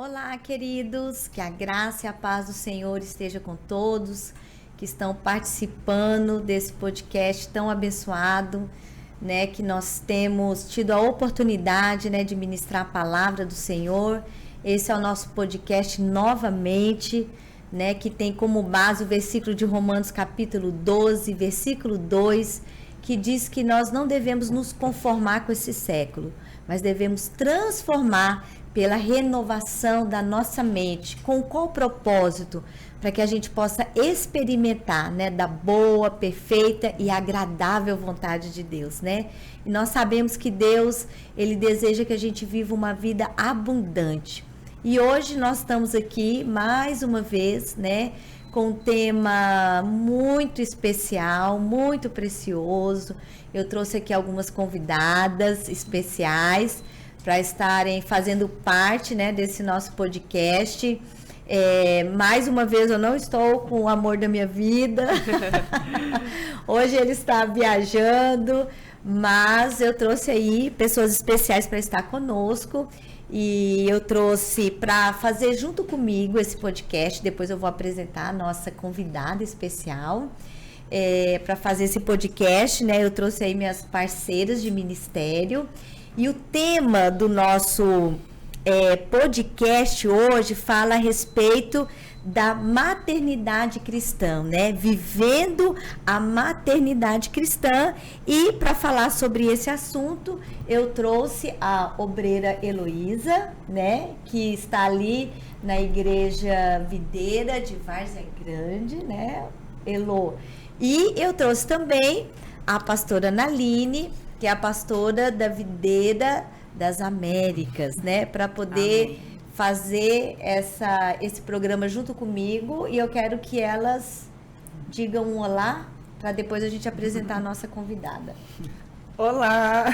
Olá, queridos, que a graça e a paz do Senhor esteja com todos que estão participando desse podcast tão abençoado, né, que nós temos tido a oportunidade, né, de ministrar a palavra do Senhor. Esse é o nosso podcast novamente, né, que tem como base o versículo de Romanos capítulo 12, versículo 2, que diz que nós não devemos nos conformar com esse século, mas devemos transformar pela renovação da nossa mente. Com qual propósito? Para que a gente possa experimentar, né, da boa, perfeita e agradável vontade de Deus, né? E nós sabemos que Deus, Ele deseja que a gente viva uma vida abundante. E hoje nós estamos aqui, mais uma vez, né, com um tema muito especial, muito precioso. Eu trouxe aqui algumas convidadas especiais para estarem fazendo parte, né, desse nosso podcast. Mais uma vez, eu não estou com o amor da minha vida. Hoje ele está viajando, mas eu trouxe aí pessoas especiais para estar conosco. E eu trouxe para fazer junto comigo esse podcast. Depois eu vou apresentar a nossa convidada especial para fazer esse podcast, né? Eu trouxe aí minhas parceiras de ministério. E o tema do nosso podcast hoje fala a respeito da maternidade cristã, né? Vivendo a maternidade cristã. E para falar sobre esse assunto, eu trouxe a obreira Heloísa, né? Que está ali na Igreja Videira de Várzea Grande, né? Elo. E eu trouxe também a pastora Naline, que é a pastora da Videira das Américas, né? Para poder fazer esse programa junto comigo. E eu quero que elas digam um olá, para depois a gente apresentar a nossa convidada. Olá!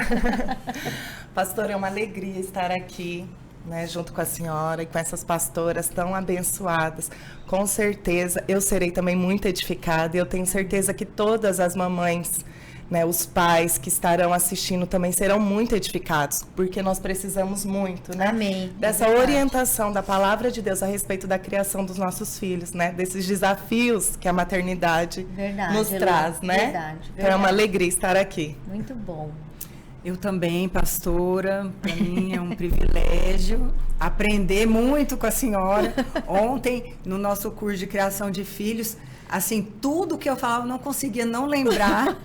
Pastora, é uma alegria estar aqui, né, junto com a senhora e com essas pastoras tão abençoadas. Com certeza, eu serei também muito edificada e eu tenho certeza que todas as mamães, né, os pais que estarão assistindo também serão muito edificados, porque nós precisamos muito, né? Amém. Dessa orientação da palavra de Deus a respeito da criação dos nossos filhos, né? Desses desafios que a maternidade nos traz, né? Verdade. Então é uma alegria estar aqui. Muito bom. Eu também, pastora, para mim é um privilégio aprender muito com a senhora. Ontem, no nosso curso de criação de filhos, assim, tudo que eu falava eu não conseguia não lembrar,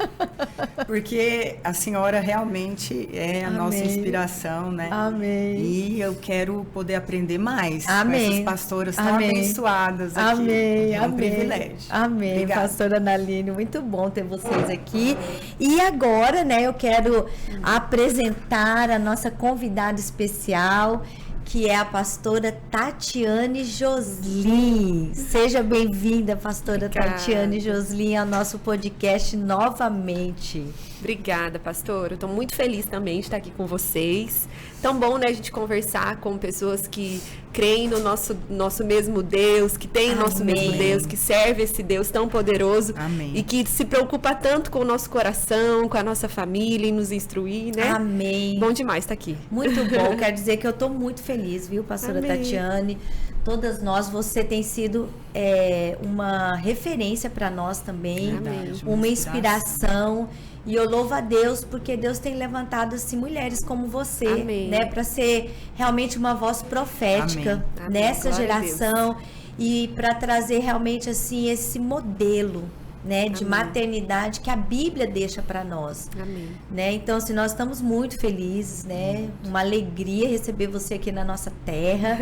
porque a senhora realmente é a nossa inspiração, né? Amém. E eu quero poder aprender mais com Amém. essas pastoras tão abençoadas aqui. Amém. É um privilégio. Amém. Obrigada. Pastora Naline, muito bom ter vocês aqui. E agora, né, eu quero apresentar a nossa convidada especial, que é a pastora Tatiane Joslin. Seja bem-vinda, pastora Tatiane Joslin, ao nosso podcast novamente. Obrigada, pastora. Eu estou muito feliz também de estar aqui com vocês. Tão bom, né, a gente conversar com pessoas que creem no nosso mesmo Deus, que tem o nosso mesmo Deus, que serve esse Deus tão poderoso. Amém. E que se preocupa tanto com o nosso coração, com a nossa família e nos instruir, né? Amém. Bom demais estar aqui. Muito bom. Quero dizer que eu estou muito feliz, viu, pastora Amém. Tatiane? Todas nós, você tem sido uma referência para nós também, Amém. uma inspiração. E eu louvo a Deus porque Deus tem levantado assim mulheres como você, Amém. né, para ser realmente uma voz profética Amém. nessa Glória a geração e para trazer realmente assim esse modelo, né, de Amém. maternidade que a Bíblia deixa para nós. Amém. Né? Então, assim, nós estamos muito felizes, né? Uma alegria receber você aqui na nossa terra.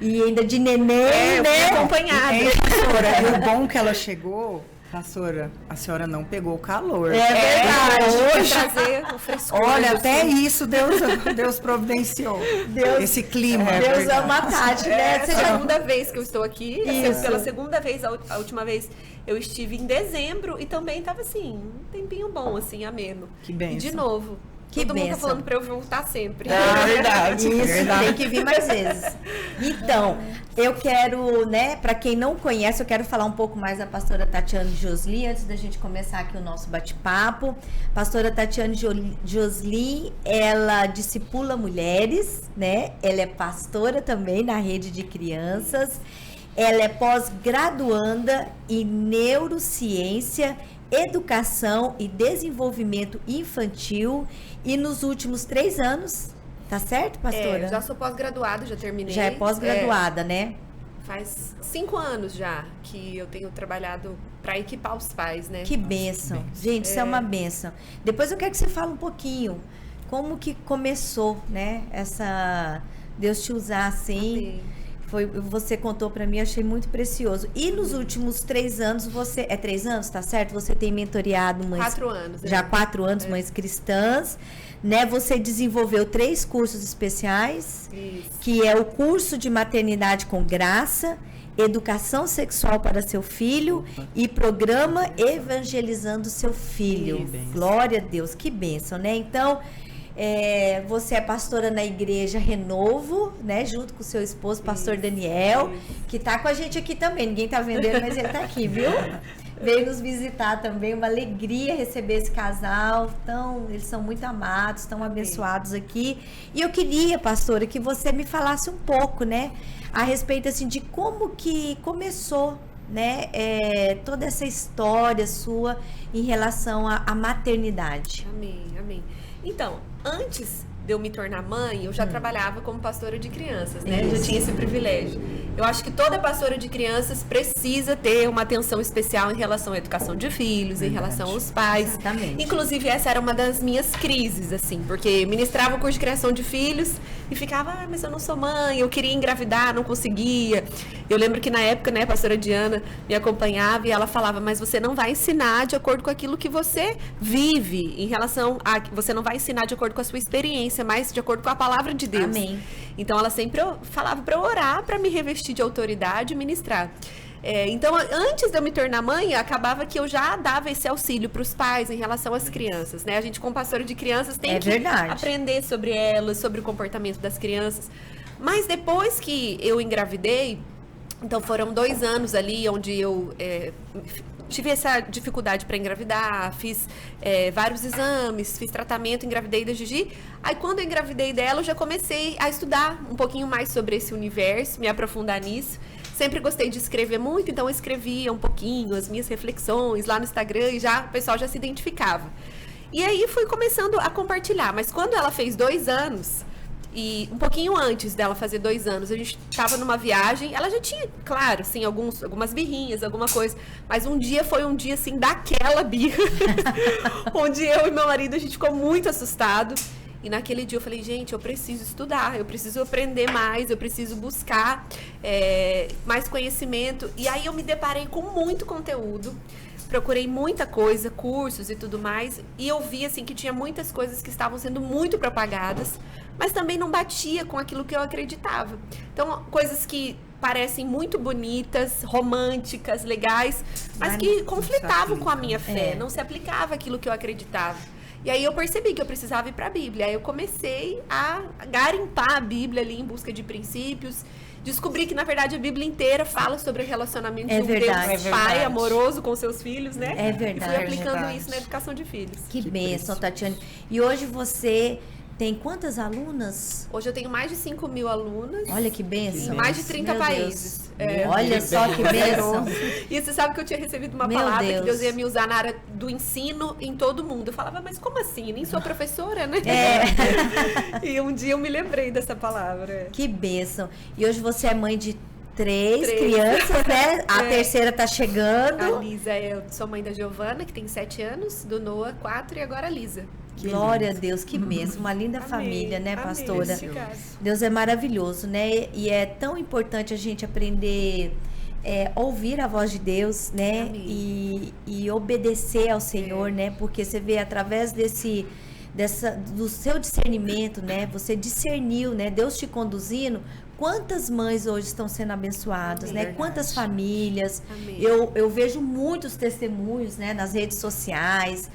E ainda de neném, Eu né? fui acompanhada. Pastora, e o bom que ela chegou, pastora, a senhora não pegou o calor. É verdade. Hoje trazer o frescor. Olha, do até sul. isso Deus providenciou. Deus- Esse clima. Deus verdade. ama a Tati, né? Essa é a segunda vez que eu estou aqui. Isso. Pela segunda vez, a última vez eu estive em dezembro e também estava assim, um tempinho bom, assim, ameno. Que bênção. E de novo. Que Todo mundo tá bênção. falando pra eu voltar sempre. É verdade. Isso, tem que vir mais vezes. Então, eu quero, né, para quem não conhece, eu quero falar um pouco mais da pastora Tatiane Josli, antes da gente começar aqui o nosso bate-papo. Pastora Tatiane Josli, ela discipula mulheres, né? Ela é pastora também na rede de crianças. Ela é pós-graduanda em neurociência, educação e desenvolvimento infantil. E nos últimos 3 anos, tá certo, pastora? Já sou pós-graduada, já terminei. Já é pós-graduada, né? Faz 5 anos já que eu tenho trabalhado para equipar os pais, né? Que bênção. Gente, isso é uma bênção. Depois eu quero que você fale um pouquinho como que começou, né? Deus te usar assim. Você contou para mim, achei muito precioso. E nos últimos 3 anos, 3 anos, tá certo? Você tem mentoreado mães... 4 anos. Já 4 anos, mães cristãs, né? Você desenvolveu 3 cursos especiais, Isso. que é o curso de maternidade com graça, educação sexual para seu filho e programa evangelizando seu filho. Glória a Deus, que bênção, né? Então... você é pastora na igreja Renovo, né? Junto com o seu esposo, pastor Daniel, que tá com a gente aqui também. Ninguém tá vendo ele, mas ele tá aqui, viu? Veio nos visitar também. Uma alegria receber esse casal. Então, eles são muito amados, estão abençoados aqui. E eu queria, pastora, que você me falasse um pouco, né? A respeito, assim, de como que começou, né? Toda essa história sua em relação à maternidade. Amém, amém. Então, antes de eu me tornar mãe, eu já trabalhava como pastora de crianças, né? Eu já tinha esse privilégio. Eu acho que toda pastora de crianças precisa ter uma atenção especial em relação à educação de filhos, em relação aos pais. Exatamente. Inclusive, essa era uma das minhas crises, assim, porque ministrava o curso de criação de filhos e ficava, mas eu não sou mãe, eu queria engravidar, não conseguia. Eu lembro que na época, né, a pastora Diana me acompanhava e ela falava, mas você não vai ensinar de acordo com aquilo que você vive, em relação a... Você não vai ensinar de acordo com a sua experiência, mas de acordo com a palavra de Deus. Amém. Então, ela sempre falava para eu orar, para me revestir de autoridade e ministrar. Então, antes de eu me tornar mãe, acabava que eu já dava esse auxílio para os pais em relação às crianças, né? A gente, como pastora de crianças, tem que aprender sobre elas, sobre o comportamento das crianças. Mas depois que eu engravidei, então foram 2 anos ali onde eu tive essa dificuldade para engravidar, fiz vários exames, fiz tratamento, engravidei da Gigi. Aí quando eu engravidei dela, eu já comecei a estudar um pouquinho mais sobre esse universo, me aprofundar nisso. Sempre gostei de escrever muito, então eu escrevia um pouquinho as minhas reflexões lá no Instagram e o pessoal já se identificava. E aí fui começando a compartilhar, mas quando ela fez 2 anos... E um pouquinho antes dela fazer 2 anos, a gente estava numa viagem, ela já tinha, claro, assim, algumas birrinhas, alguma coisa, mas um dia foi um dia, assim, daquela birra, onde eu e meu marido, a gente ficou muito assustado, e naquele dia eu falei, gente, eu preciso estudar, eu preciso aprender mais, eu preciso buscar mais conhecimento, e aí eu me deparei com muito conteúdo, procurei muita coisa, cursos e tudo mais, e eu vi, assim, que tinha muitas coisas que estavam sendo muito propagadas, mas também não batia com aquilo que eu acreditava. Então, coisas que parecem muito bonitas, românticas, legais, mas que conflitavam com a minha fé, não se aplicava aquilo que eu acreditava. E aí eu percebi que eu precisava ir para a Bíblia. Aí eu comecei a garimpar a Bíblia ali em busca de princípios. Descobri que, na verdade, a Bíblia inteira fala sobre o relacionamento de um Deus pai amoroso com seus filhos, né? É verdade. E fui aplicando isso na educação de filhos. Que bênção, Tatiane. E hoje você tem quantas alunas? Hoje eu tenho mais de 5.000 alunas. Olha que bênção. Em mais de 30 países. Olha só que bênção. E você sabe que eu tinha recebido uma palavra que Deus ia me usar na área do ensino em todo mundo. Eu falava, mas como assim? Nem sou professora, né? E um dia eu me lembrei dessa palavra. Que bênção. E hoje você é mãe de 3 crianças, né? A terceira tá chegando. A Lisa, eu sou mãe da Giovana, que tem 7 anos, do Noah, 4, e agora a Lisa. Glória a Deus, que bênção. Uma linda família, né, pastora? Deus é maravilhoso, né? E é tão importante a gente aprender ouvir a voz de Deus, né? E obedecer ao Senhor, né? Porque você vê através do seu discernimento, né? Você discerniu, né? Deus te conduzindo. Quantas mães hoje estão sendo abençoadas, né? Quantas famílias. Eu vejo muitos testemunhos, né? Nas redes sociais.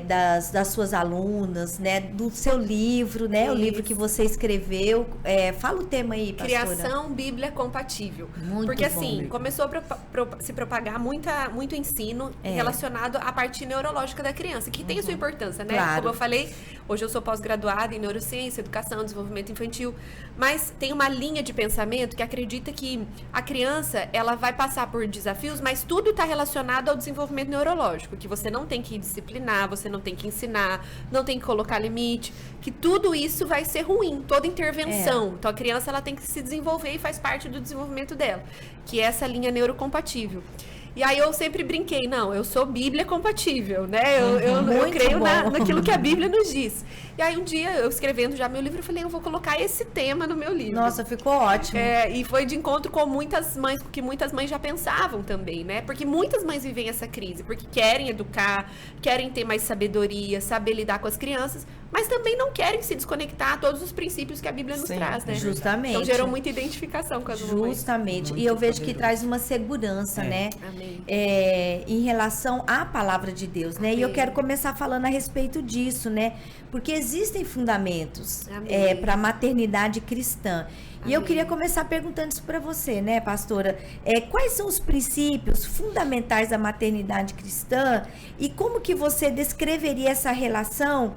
das suas alunas, né? Do seu livro, né? Isso. O livro que você escreveu. Fala o tema aí, pastora. Criação Bíblia Compatível. Muito Porque bom. assim, começou a se propagar muito ensino relacionado à parte neurológica da criança, que tem a sua importância, né? Claro. Como eu falei, hoje eu sou pós-graduada em neurociência, educação, desenvolvimento infantil, mas tem uma linha de pensamento que acredita que a criança, ela vai passar por desafios, mas tudo está relacionado ao desenvolvimento neurológico, que você não tem que disciplinar, você não tem que ensinar, não tem que colocar limite, que tudo isso vai ser ruim, toda intervenção. Então a criança, ela tem que se desenvolver e faz parte do desenvolvimento dela, que é essa linha neurocompatível. E aí eu sempre brinquei, não, eu sou Bíblia compatível, né? Eu creio naquilo que a Bíblia nos diz. E aí um dia, eu escrevendo já meu livro, eu falei, eu vou colocar esse tema no meu livro. Nossa, ficou ótimo. E foi de encontro com muitas mães, porque muitas mães já pensavam também, né? Porque muitas mães vivem essa crise, porque querem educar, querem ter mais sabedoria, saber lidar com as crianças, mas também não querem se desconectar a todos os princípios que a Bíblia nos traz, né? Justamente. Então gerou muita identificação com as mamães. Justamente. E eu vejo que traz uma segurança, né? Amém. Em relação à palavra de Deus, né? Amém. E eu quero começar falando a respeito disso, né? Porque existem fundamentos para a maternidade cristã. E eu queria começar perguntando isso para você, né, pastora? Quais são os princípios fundamentais da maternidade cristã e como que você descreveria essa relação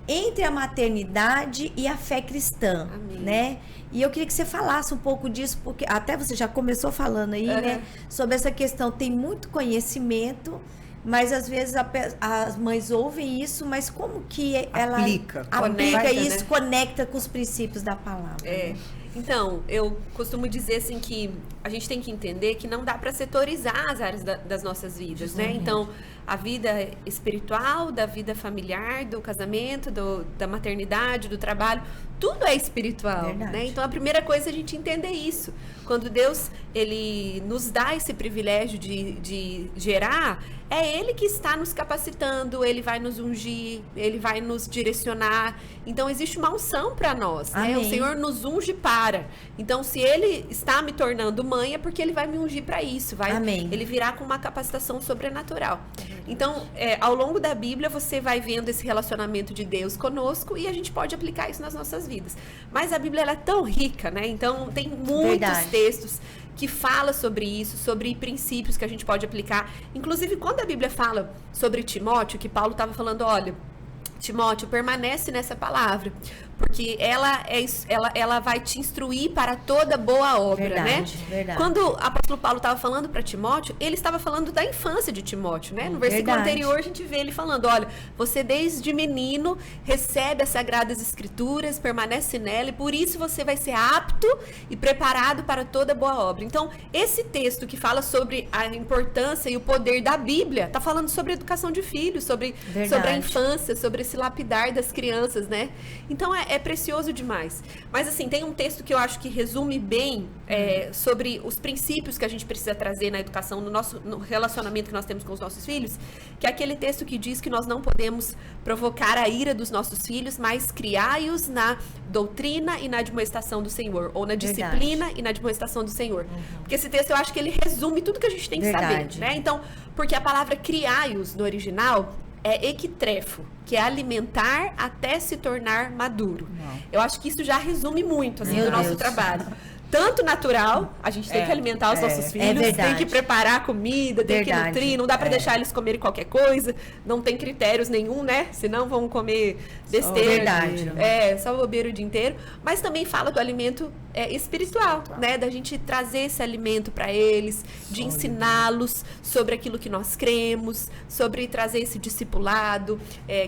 entre a maternidade e a fé cristã, né? E eu queria que você falasse um pouco disso, porque até você já começou falando aí, né? Sobre essa questão, tem muito conhecimento, mas às vezes as mães ouvem isso, mas como que ela aplica conecta, isso, né? Conecta com os princípios da palavra? Né? Então, eu costumo dizer assim que a gente tem que entender que não dá para setorizar as áreas das nossas vidas, né? Então, a vida espiritual, da vida familiar, do casamento, da maternidade, do trabalho, tudo é espiritual, né? Então, a primeira coisa é a gente entender isso. Quando Deus, ele nos dá esse privilégio de gerar, é Ele que está nos capacitando, Ele vai nos ungir, Ele vai nos direcionar. Então, existe uma unção para nós, né? O Senhor nos unge para. Então, se Ele está me tornando mãe, é porque Ele vai me ungir para isso. Ele virá com uma capacitação sobrenatural. Então, ao longo da Bíblia, você vai vendo esse relacionamento de Deus conosco e a gente pode aplicar isso nas nossas vidas. Mas a Bíblia, ela é tão rica, né? Então, tem muitos textos que fala sobre isso, sobre princípios que a gente pode aplicar. Inclusive, quando a Bíblia fala sobre Timóteo, que Paulo estava falando, olha, Timóteo, permanece nessa palavra, porque ela vai te instruir para toda boa obra, né? Quando o apóstolo Paulo estava falando para Timóteo, ele estava falando da infância de Timóteo, né? No versículo anterior, a gente vê ele falando, olha, você desde menino recebe as sagradas escrituras, permanece nela, e por isso você vai ser apto e preparado para toda boa obra. Então, esse texto que fala sobre a importância e o poder da Bíblia, está falando sobre a educação de filhos, sobre a infância, sobre esse lapidar das crianças, né? Então, é precioso demais. Mas, assim, tem um texto que eu acho que resume bem sobre os princípios que a gente precisa trazer na educação, no relacionamento que nós temos com os nossos filhos, que é aquele texto que diz que nós não podemos provocar a ira dos nossos filhos, mas criai-os na doutrina e na admoestação do Senhor, ou na disciplina e na admoestação do Senhor. Porque esse texto, eu acho que ele resume tudo que a gente tem que saber, né? Então, porque a palavra criai-os no original é equitrefo, que é alimentar até se tornar maduro. Eu acho que isso já resume muito, assim, do nosso trabalho. Tanto natural, a gente tem que alimentar os nossos filhos, tem que preparar a comida, tem que nutrir, não dá para deixar eles comerem qualquer coisa, não tem critérios nenhum, né? Senão vão comer besteira. Só bobeira o dia inteiro. Mas também fala do alimento espiritual, né? Da gente trazer esse alimento para eles, de ensiná-los sobre aquilo que nós cremos, sobre trazer esse discipulado.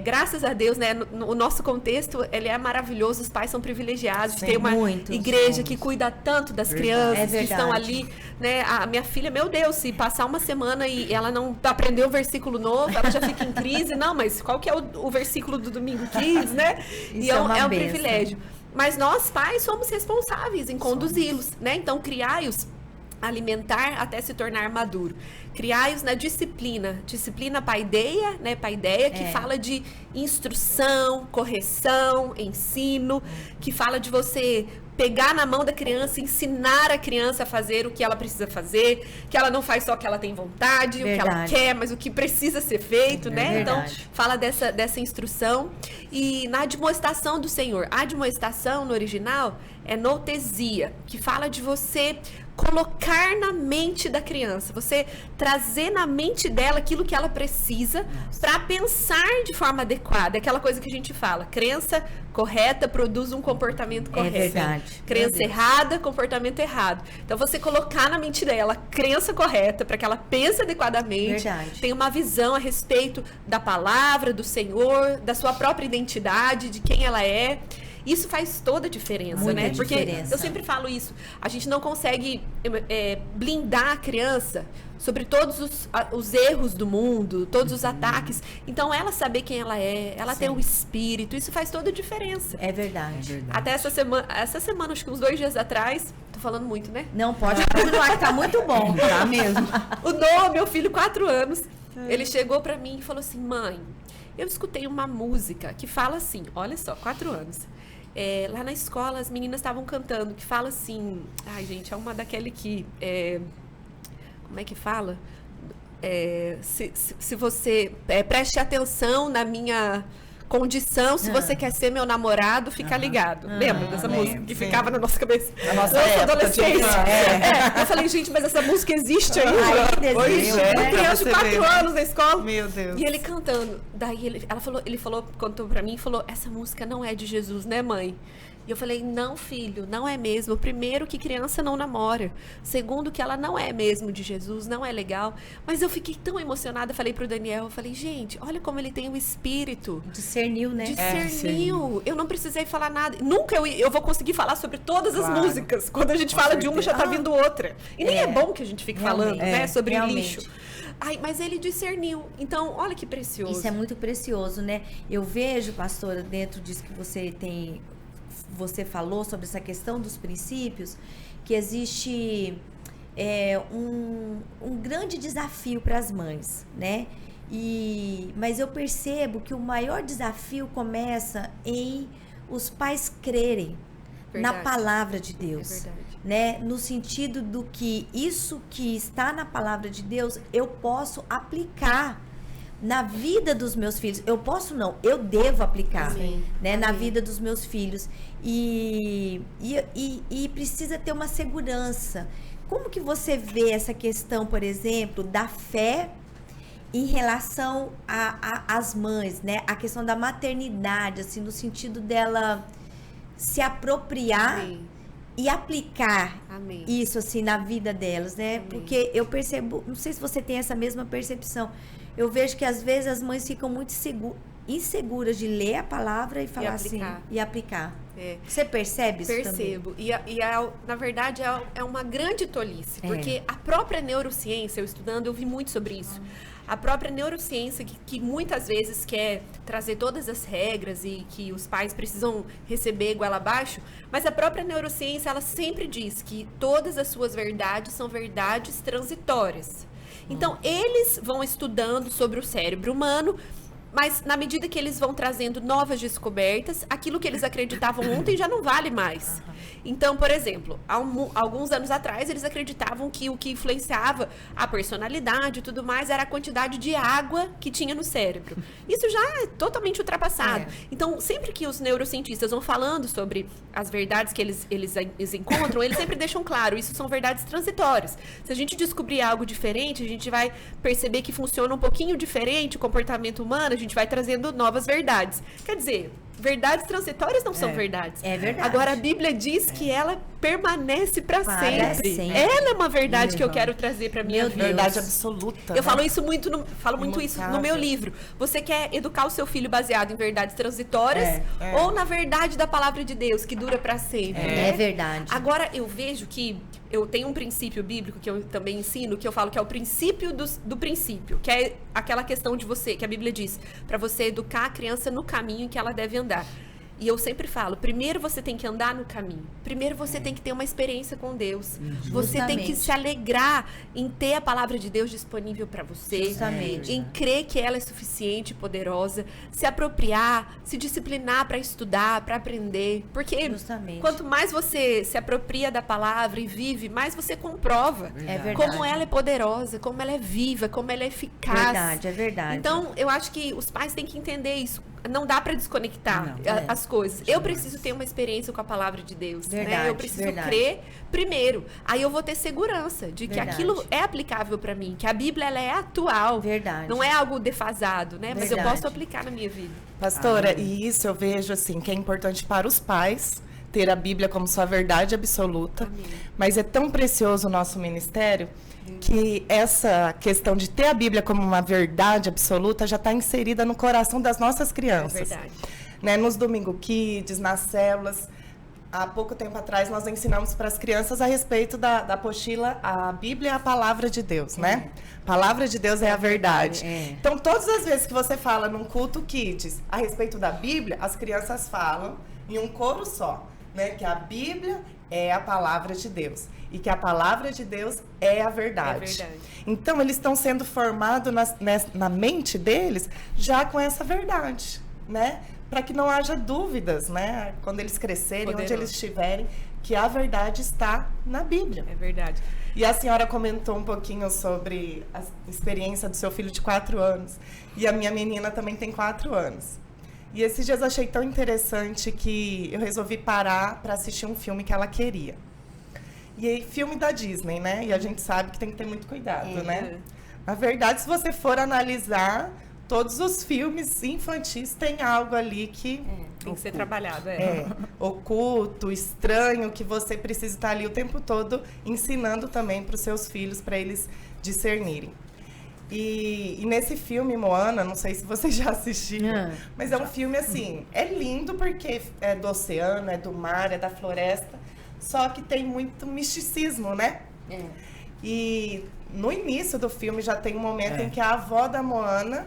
Graças a Deus, né? O nosso contexto, ele é maravilhoso, os pais são privilegiados de ter uma igreja que cuida tanto das crianças que estão ali, né? A minha filha, meu Deus, se passar uma semana e ela não aprendeu o versículo novo, ela já fica em crise. Não, mas qual que é o versículo do domingo 15, né? E é um privilégio. Mas nós, pais, somos responsáveis em conduzi-los, né? Então, criai-os, alimentar até se tornar maduro. criai-os na disciplina. Disciplina paideia, né? Paideia, que fala de instrução, correção, ensino, que fala de você pegar na mão da criança, ensinar a criança a fazer o que ela precisa fazer, que ela não faz só o que ela tem vontade, o que ela quer, mas o que precisa ser feito, né? Então, fala dessa instrução. E na admoestação do Senhor, a admoestação no original é noutesia, que fala de você colocar na mente da criança, você trazer na mente dela aquilo que ela precisa para pensar de forma adequada. É aquela coisa que a gente fala, crença correta produz um comportamento correto. É verdade. Crença errada, comportamento errado. Então, você colocar na mente dela a crença correta para que ela pense adequadamente, tenha uma visão a respeito da palavra, do Senhor, da sua própria identidade, de quem ela é. Isso faz toda a diferença, né? Porque eu sempre falo isso, a gente não consegue blindar a criança sobre todos os erros do mundo, todos os ataques. Então, ela saber quem ela é, ela ter um espírito, isso faz toda a diferença. É verdade. Até essa semana, acho que uns 2 dias atrás, tô falando muito, né? Não, pode continuar, que tá muito bom. Tá mesmo. O Noah, meu filho, 4 anos, ele chegou pra mim e falou assim, mãe, eu escutei uma música que fala assim, olha só, 4 anos. Lá na escola, as meninas estavam cantando, que fala assim... Ai, gente, é uma daquele que... como é que fala? Se você... preste atenção na minha condição, se você quer ser meu namorado, fica ligado. Lembra dessa música que ficava na nossa cabeça? Na nossa adolescência. Eu falei, gente, mas essa música existe ainda? Hoje uma criança de 4 anos na escola. Meu Deus. E ele cantando. Daí ele falou, contou pra mim e falou, essa música não é de Jesus, né, mãe? E eu falei, não, filho, não é mesmo. Primeiro, que criança não namora. Segundo, que ela não é mesmo de Jesus, não é legal. Mas eu fiquei tão emocionada, falei pro Daniel, eu falei, gente, olha como ele tem um espírito. Discerniu, né? Discerniu. Eu não precisei falar nada. Nunca eu vou conseguir falar sobre todas as músicas. Quando a gente fala de uma, já tá vindo outra. E nem é bom que a gente fique falando, né, sobre lixo. Ai, mas ele discerniu. Então, olha que precioso. Isso é muito precioso, né? Eu vejo, pastora, dentro disso que você falou sobre essa questão dos princípios, que existe um grande desafio para as mães, né? Mas eu percebo que o maior desafio começa em os pais crerem na palavra de Deus, né? No sentido do que isso que está na palavra de Deus eu posso aplicar na vida dos meus filhos. Eu posso não, eu devo aplicar, né? Na vida dos meus filhos. E precisa ter uma segurança. Como que você vê essa questão, por exemplo, da fé em relação às mães, né? A questão da maternidade, assim, no sentido dela se apropriar e aplicar isso, assim, na vida delas, né? Porque eu percebo, não sei se você tem essa mesma percepção, eu vejo que às vezes as mães ficam muito inseguras de ler a palavra e falar assim, e aplicar. Você percebe isso também? Percebo. Na verdade, é uma grande tolice, porque a própria neurociência, eu estudando, eu vi muito sobre isso. A própria neurociência, que muitas vezes quer trazer todas as regras e que os pais precisam receber goela abaixo, mas a própria neurociência, ela sempre diz que todas as suas verdades são verdades transitórias. Então, eles vão estudando sobre o cérebro humano, mas na medida que eles vão trazendo novas descobertas, aquilo que eles acreditavam ontem já não vale mais. Então, por exemplo, há alguns anos atrás, eles acreditavam que o que influenciava a personalidade e tudo mais era a quantidade de água que tinha no cérebro. Isso já é totalmente ultrapassado. Então, sempre que os neurocientistas vão falando sobre as verdades que eles encontram, eles sempre deixam claro, isso são verdades transitórias. Se a gente descobrir algo diferente, a gente vai perceber que funciona um pouquinho diferente o comportamento humano, a gente vai trazendo novas verdades. Quer dizer, verdades transitórias não são verdades. É verdade. Agora, a Bíblia diz que ela permanece para sempre. Ela é uma verdade que eu quero trazer para minha vida. Verdade absoluta. Eu falo isso muito, isso no meu livro. Você quer educar o seu filho baseado em verdades transitórias ou na verdade da palavra de Deus, que dura para sempre? É verdade. Agora, eu vejo que eu tenho um princípio bíblico que eu também ensino, que eu falo que é o princípio do princípio, que é aquela questão de você, que a Bíblia diz, para você educar a criança no caminho em que ela deve andar. E eu sempre falo, primeiro você tem que andar no caminho. Primeiro você tem que ter uma experiência com Deus. Você tem que se alegrar em ter a palavra de Deus disponível para você. Justamente. Em crer que ela é suficiente e poderosa. Se apropriar, se disciplinar para estudar, para aprender. Porque Justamente. quanto mais você se apropria da palavra e vive, mais você comprova verdade. como ela é poderosa, como ela é viva, como ela é eficaz. Verdade, é verdade. Então, eu acho que os pais têm que entender isso. Não dá para desconectar Não, as coisas. Eu preciso ter uma experiência com a palavra de Deus. Verdade, né? Eu preciso verdade. crer primeiro. Aí eu vou ter segurança de que Verdade. aquilo é aplicável para mim. Que a Bíblia ela é atual. Verdade. Não é algo defasado, né? Mas eu Verdade. posso aplicar na minha vida. Pastora, e isso eu vejo assim que é importante para os pais ter a Bíblia como sua verdade absoluta. Amém. Mas é tão precioso o nosso ministério que essa questão de ter a Bíblia como uma verdade absoluta já está inserida no coração das nossas É crianças. verdade. Né? Nos Domingo Kids, nas células. Há pouco tempo atrás nós ensinamos para as crianças a respeito da apostila A Bíblia é a Palavra de Deus, né? Palavra de Deus é a verdade. É. Então, todas as vezes que você fala num culto Kids a respeito da Bíblia, as crianças falam em um coro só, né? Que a Bíblia é a Palavra de Deus e que a Palavra de Deus é a verdade. É verdade. Então, eles estão sendo formados na mente deles já com essa verdade, né? Para que não haja dúvidas, né? Quando eles crescerem, onde eles estiverem, que a verdade está na Bíblia. É verdade. E a senhora comentou um pouquinho sobre a experiência do seu filho de 4 anos. E a minha menina também tem 4 anos. E esses dias eu achei tão interessante que eu resolvi parar para assistir um filme que ela queria. E aí, filme da Disney, né? E a gente sabe que tem que ter muito cuidado, né? Na verdade, se você for analisar, todos os filmes infantis têm algo ali que Tem que ser trabalhado, oculto, estranho, que você precisa estar ali o tempo todo ensinando também para os seus filhos, para eles discernirem. E nesse filme, Moana, não sei se vocês já assistiram, mas é um filme assim, é lindo porque é do oceano, é do mar, é da floresta, só que tem muito misticismo, né? E no início do filme já tem um momento em que a avó da Moana,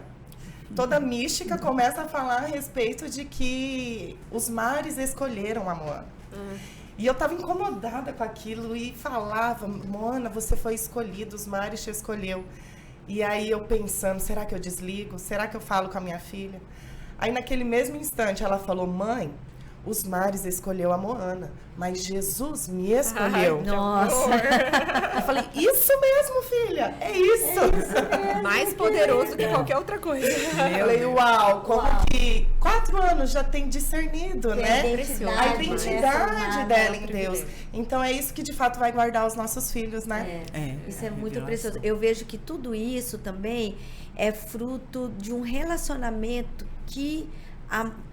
toda mística, começa a falar a respeito de que os mares escolheram a Moana. E eu estava incomodada com aquilo e falava, Moana, você foi escolhida, os mares te escolheu. E aí eu pensando, será que eu desligo? Será que eu falo com a minha filha? Aí naquele mesmo instante ela falou, mãe, os mares escolheu a Moana, mas Jesus me escolheu. Nossa. Eu falei, isso mesmo, filha, é isso. Mais poderoso que qualquer outra coisa. Eu falei, uau, como que 4 anos já tem discernido, né? A identidade dela em Deus. Então é isso que de fato vai guardar os nossos filhos, né? Isso é muito precioso. Eu vejo que tudo isso também é fruto de um relacionamento que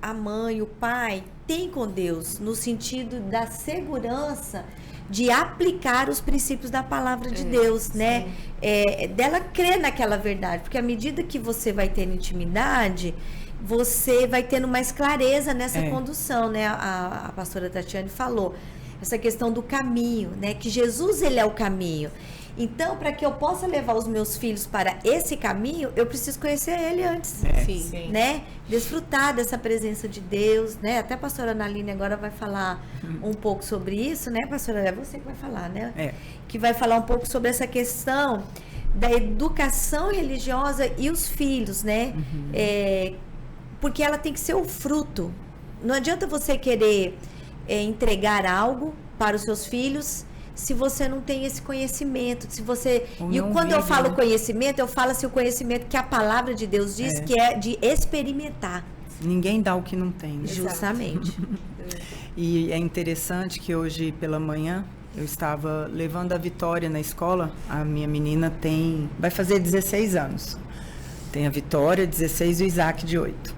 a mãe, o pai tem com Deus, no sentido da segurança de aplicar os princípios da palavra de Deus, né? Dela crer naquela verdade, porque à medida que você vai tendo intimidade, você vai tendo mais clareza nessa condução, né? A pastora Tatiane falou, essa questão do caminho, né? Que Jesus, ele é o caminho. Então, para que eu possa levar os meus filhos para esse caminho, eu preciso conhecer ele antes, Sim. né? Desfrutar dessa presença de Deus, né? Até a pastora Analine agora vai falar um pouco sobre isso, né, pastora? É você que vai falar, né? Que vai falar um pouco sobre essa questão da educação religiosa e os filhos, né? Porque ela tem que ser o fruto. Não adianta você querer entregar algo para os seus filhos se você não tem esse conhecimento, se você... E quando eu falo conhecimento, eu falo assim, o conhecimento que a palavra de Deus diz que é de experimentar. Ninguém dá o que não tem. Justamente. E é interessante que hoje pela manhã eu estava levando a Vitória na escola. A minha menina vai fazer 16 anos. Tem a Vitória, 16, e o Isaac, de 8.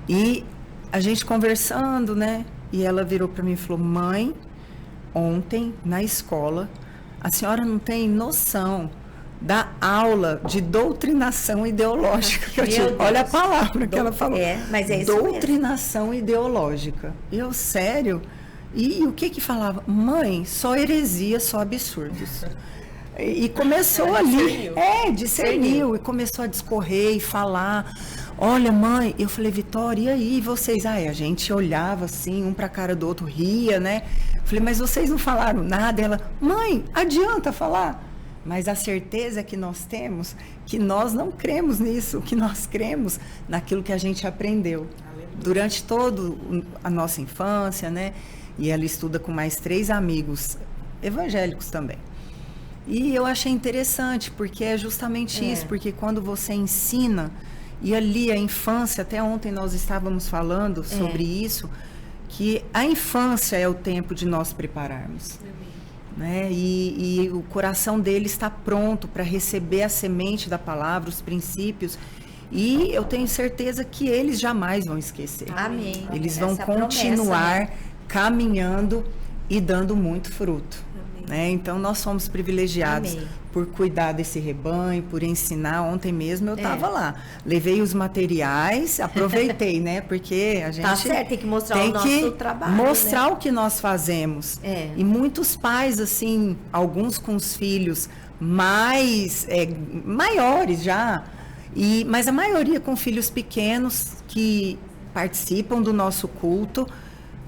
E a gente conversando, né? E ela virou para mim e falou, mãe, ontem, na escola, a senhora não tem noção da aula de doutrinação ideológica que eu tive. Olha a palavra que ela falou. Mas é isso doutrinação ideológica. Eu, sério? E o que falava? Mãe, só heresia, só absurdos. E começou ali. Discerniu. E começou a discorrer e falar olha, mãe, eu falei, Vitória, e aí, vocês? A gente olhava assim, um pra cara do outro, ria, né? Falei, mas vocês não falaram nada? Ela, mãe, adianta falar. Mas a certeza que nós temos, que nós não cremos nisso, que nós cremos naquilo que a gente aprendeu. Durante toda a nossa infância, né? E ela estuda com mais 3 amigos evangélicos também. E eu achei interessante, porque é justamente isso, porque quando você ensina, e ali a infância, até ontem nós estávamos falando sobre isso, que a infância é o tempo de nós prepararmos. Né? E o coração dele está pronto para receber a semente da palavra, os princípios, e eu tenho certeza que eles jamais vão esquecer. Amém. Eles vão Essa continuar promessa, né? caminhando e dando muito fruto. Né? Então, nós somos privilegiados Amém. por cuidar desse rebanho, por ensinar. Ontem mesmo eu estava lá. Levei os materiais, aproveitei, né? Porque a gente Tá certo, tem que mostrar o nosso trabalho, mostrar né? o que nós fazemos. É. E muitos pais, assim, alguns com os filhos maiores já, mas a maioria com filhos pequenos que participam do nosso culto.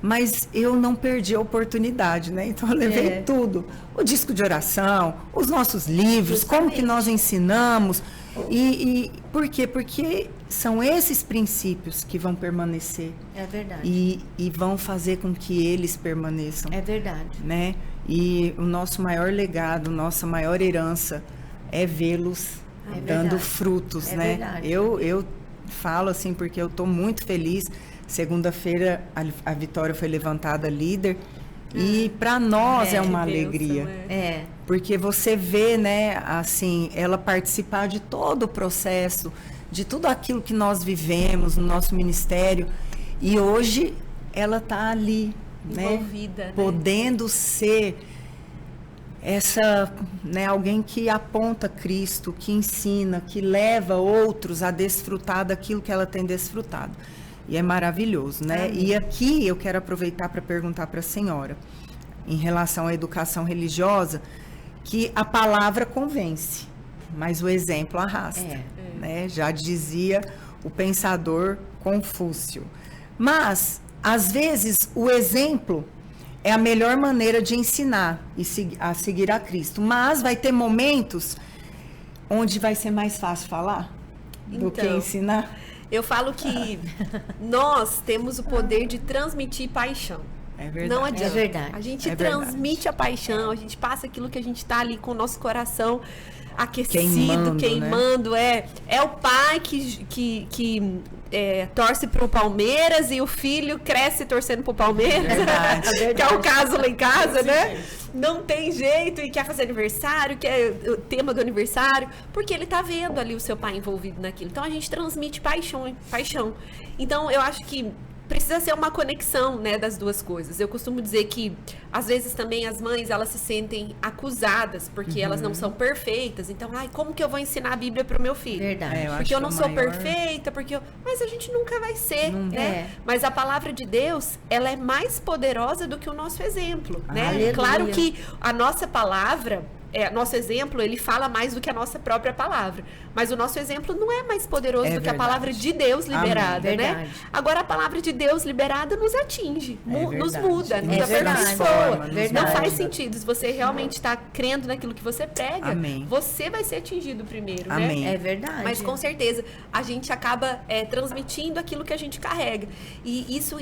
Mas eu não perdi a oportunidade, né? Então eu levei tudo. O disco de oração, os nossos livros, como que nós ensinamos. E por quê? Porque são esses princípios que vão permanecer. É verdade. E vão fazer com que eles permaneçam. É verdade. Né? E o nosso maior legado, nossa maior herança é vê-los dando frutos, É né? verdade. Eu falo assim porque eu estou muito feliz. Segunda-feira a Vitória foi levantada líder e para nós é uma alegria. Porque você vê, né, assim, ela participar de todo o processo, de tudo aquilo que nós vivemos no nosso ministério e hoje ela está ali, envolvida, né? Podendo ser alguém que aponta Cristo, que ensina, que leva outros a desfrutar daquilo que ela tem desfrutado. E é maravilhoso, né? Amém. E aqui eu quero aproveitar para perguntar para a senhora, em relação à educação religiosa, que a palavra convence, mas o exemplo arrasta. Né? Já dizia o pensador Confúcio. Mas, às vezes, o exemplo é a melhor maneira de ensinar a seguir a Cristo. Mas vai ter momentos onde vai ser mais fácil falar do que ensinar. Eu falo que nós temos o poder de transmitir paixão. É verdade. Não adianta. É verdade. A gente É transmite a paixão, a gente passa aquilo que a gente está ali com o nosso coração aquecido, queimando. Né? É o pai que torce pro Palmeiras e o filho cresce torcendo pro Palmeiras. Verdade. Que é o caso lá em casa, né? Não tem jeito e quer fazer aniversário, quer o tema do aniversário, porque ele tá vendo ali o seu pai envolvido naquilo. Então a gente transmite paixão. Então eu acho que precisa ser uma conexão, né, das duas coisas. Eu costumo dizer que, às vezes, também as mães, elas se sentem acusadas, porque elas não são perfeitas. Então, como que eu vou ensinar a Bíblia pro meu filho? Verdade. Porque eu não sou perfeita, mas a gente nunca vai ser, né? Mas a palavra de Deus, ela é mais poderosa do que o nosso exemplo, né? Aleluia. Claro que a nossa palavra, nosso exemplo, ele fala mais do que a nossa própria palavra. Mas o nosso exemplo não é mais poderoso do que a palavra de Deus liberada, né? Agora, a palavra de Deus liberada nos atinge, nos muda, nos aperfeiçoa. Não faz sentido. Se você realmente está crendo naquilo que você prega, você vai ser atingido primeiro, né? É verdade. Mas, com certeza, a gente acaba transmitindo aquilo que a gente carrega. E isso,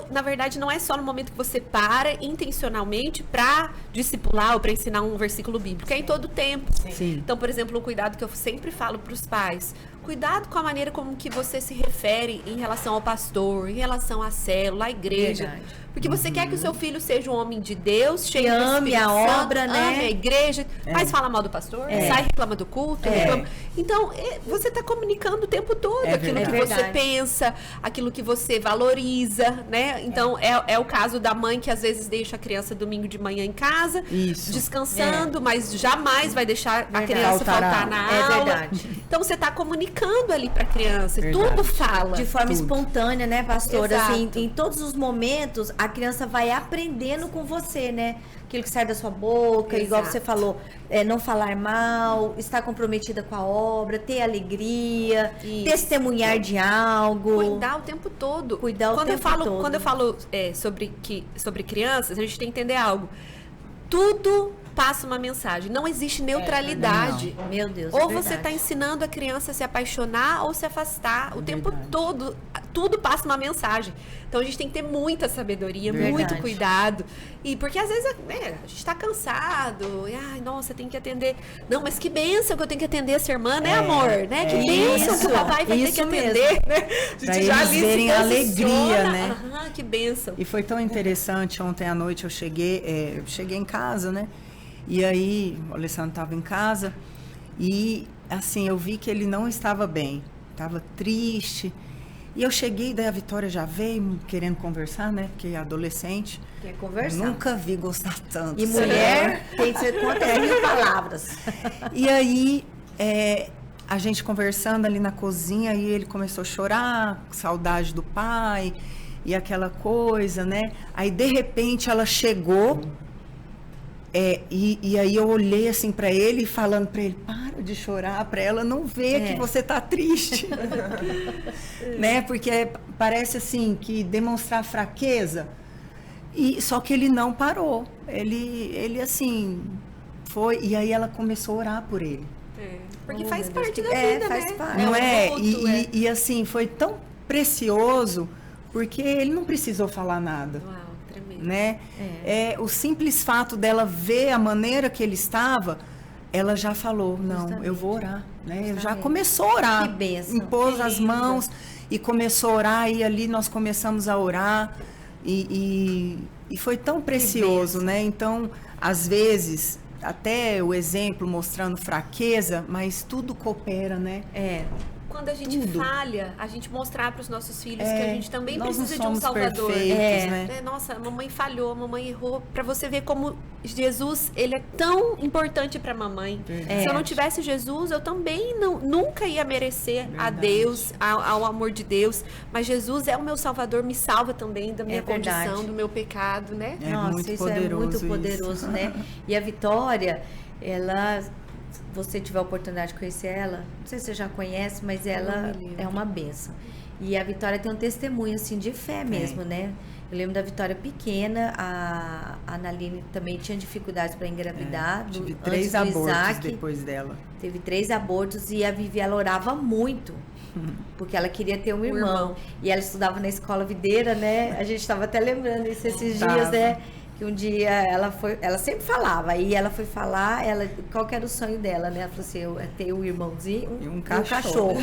na verdade, não é só no momento que você para intencionalmente para discipular ou para ensinar um versículo bíblico, é em todo o tempo. Sim. Então, por exemplo, um cuidado que eu sempre falo para os pais: cuidado com a maneira como que você se refere em relação ao pastor, em relação à célula, à igreja. Verdade. Porque você quer que o seu filho seja um homem de Deus, cheio Que do ame Espírito a Santo, obra, né? ame a igreja, mas fala mal do pastor, sai, reclama do culto. Reclama. Então, você está comunicando o tempo todo aquilo que você pensa, aquilo que você valoriza, né? Então, é o caso da mãe que às vezes deixa a criança domingo de manhã em casa, descansando, mas jamais vai deixar a criança faltar na aula. Verdade. Então, você está comunicando comunicando ali para a criança. Verdade. Tudo fala. De forma Tudo. espontânea, né, pastora? Exato. Assim, em todos os momentos, a criança vai aprendendo com você, né? Aquilo que sai da sua boca, igual Exato. você falou, não falar mal, estar comprometida com a obra, ter alegria, Isso. testemunhar de algo. Cuidar o tempo todo. Cuidar o quando tempo eu falo, todo. Quando eu falo sobre crianças, a gente tem que entender algo. Tudo passa uma mensagem. Não existe neutralidade. Meu Deus, Ou é você está verdade. ensinando a criança a se apaixonar ou se afastar o tempo Verdade. todo. Tudo passa uma mensagem. Então a gente tem que ter muita sabedoria, Verdade. muito cuidado. E porque às vezes a gente está cansado. E, ai, nossa, tem que atender. Não, mas que bênção que eu tenho que atender essa irmã, né, amor? Né? Que bênção que o papai vai ter que isso atender. Né? A Pra gente já eles ali verem se a posiciona. alegria, né? Aham, que bênção. E foi tão interessante, ontem à noite eu cheguei em casa, né? E aí o Alessandro estava em casa e assim, eu vi que ele não estava bem, estava triste. E eu cheguei, daí a Vitória já veio querendo conversar, né? Porque é adolescente. Quer Eu conversar. nunca vi gostar tanto. E mulher tem que ser quantas mil palavras. E aí, a gente conversando ali na cozinha, e ele começou a chorar, saudade do pai, e aquela coisa, né? Aí, de repente, ela chegou, e aí eu olhei assim para ele, falando para ele, para de chorar, para ela não ver que você tá triste. Né? Porque parece assim, que demonstrar fraqueza, só que ele não parou. Ele assim, foi, e aí ela começou a orar por ele. Porque Oh, faz meu Deus, parte que- da vida, faz né? parte. Não um é? adulto, E assim, foi tão precioso, porque ele não precisou falar nada. Uau, tremendo. Né? O simples fato dela ver a maneira que ele estava, ela já falou, não, Justamente. eu vou orar. Né? Já Justamente. começou a orar. Que bênção. Impôs Que as lindo. mãos e começou a orar, e ali nós começamos a orar. E foi tão precioso, bênção. né? Então, às vezes, até o exemplo mostrando fraqueza, mas tudo coopera, né? Quando a gente Tudo. falha, a gente mostrar para os nossos filhos que a gente também nós não precisa de um somos Salvador. perfeitos, né? Nossa, a mamãe falhou, a mamãe errou. Para você ver como Jesus, ele é tão importante para a mamãe. Verdade. Se eu não tivesse Jesus, eu também nunca ia merecer a Verdade. Deus, ao amor de Deus. Mas Jesus é o meu Salvador, me salva também da minha verdade. condição, do meu pecado, né? É Nossa, muito isso poderoso é muito isso. poderoso, né? E a Vitória, ela, se você tiver a oportunidade de conhecer ela, não sei se você já conhece, mas ela é uma bênção. E a Vitória tem um testemunho, assim, de fé mesmo, né? Eu lembro da Vitória pequena, a Analine também tinha dificuldades para engravidar. Tive antes 3 do abortos Isaac. depois dela. Teve 3 abortos e a Vivi, ela orava muito, porque ela queria ter um irmão. E ela estudava na escola videira, né? A gente estava até lembrando isso esses dias, né? Que um dia ela sempre falava, aí ela foi falar, qual que era o sonho dela, né? Ela falou assim, eu ter um irmãozinho E um cachorro.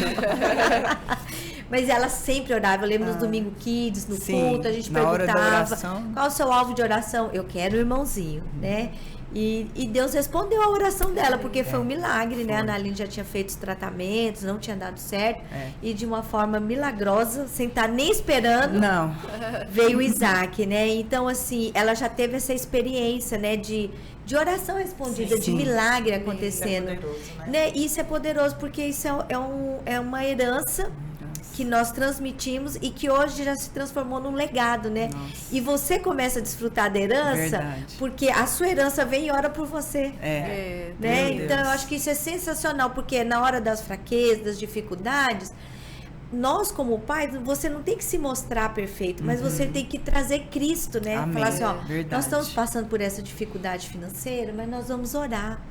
Mas ela sempre orava, eu lembro nos Domingo Kids, no Sim, culto, a gente na hora da perguntava, oração. qual o seu alvo de oração? Eu quero um irmãozinho, né? E Deus respondeu a oração dela, porque foi um milagre, né? A Analine já tinha feito os tratamentos, não tinha dado certo. E de uma forma milagrosa, sem estar nem esperando, Não. veio o Isaac, né? Então, assim, ela já teve essa experiência, né? De oração respondida, de Sim. milagre Isso acontecendo. é poderoso, né? Né? Isso é poderoso, porque isso é uma herança que nós transmitimos e que hoje já se transformou num legado, né? Nossa. E você começa a desfrutar da herança, Verdade. porque a sua herança vem e ora por você. É. Né? Meu Então, eu Deus. acho que isso é sensacional, porque na hora das fraquezas, das dificuldades, nós como pais, você não tem que se mostrar perfeito, mas você tem que trazer Cristo, né? Amém. Falar assim, ó, Verdade. nós estamos passando por essa dificuldade financeira, mas nós vamos orar.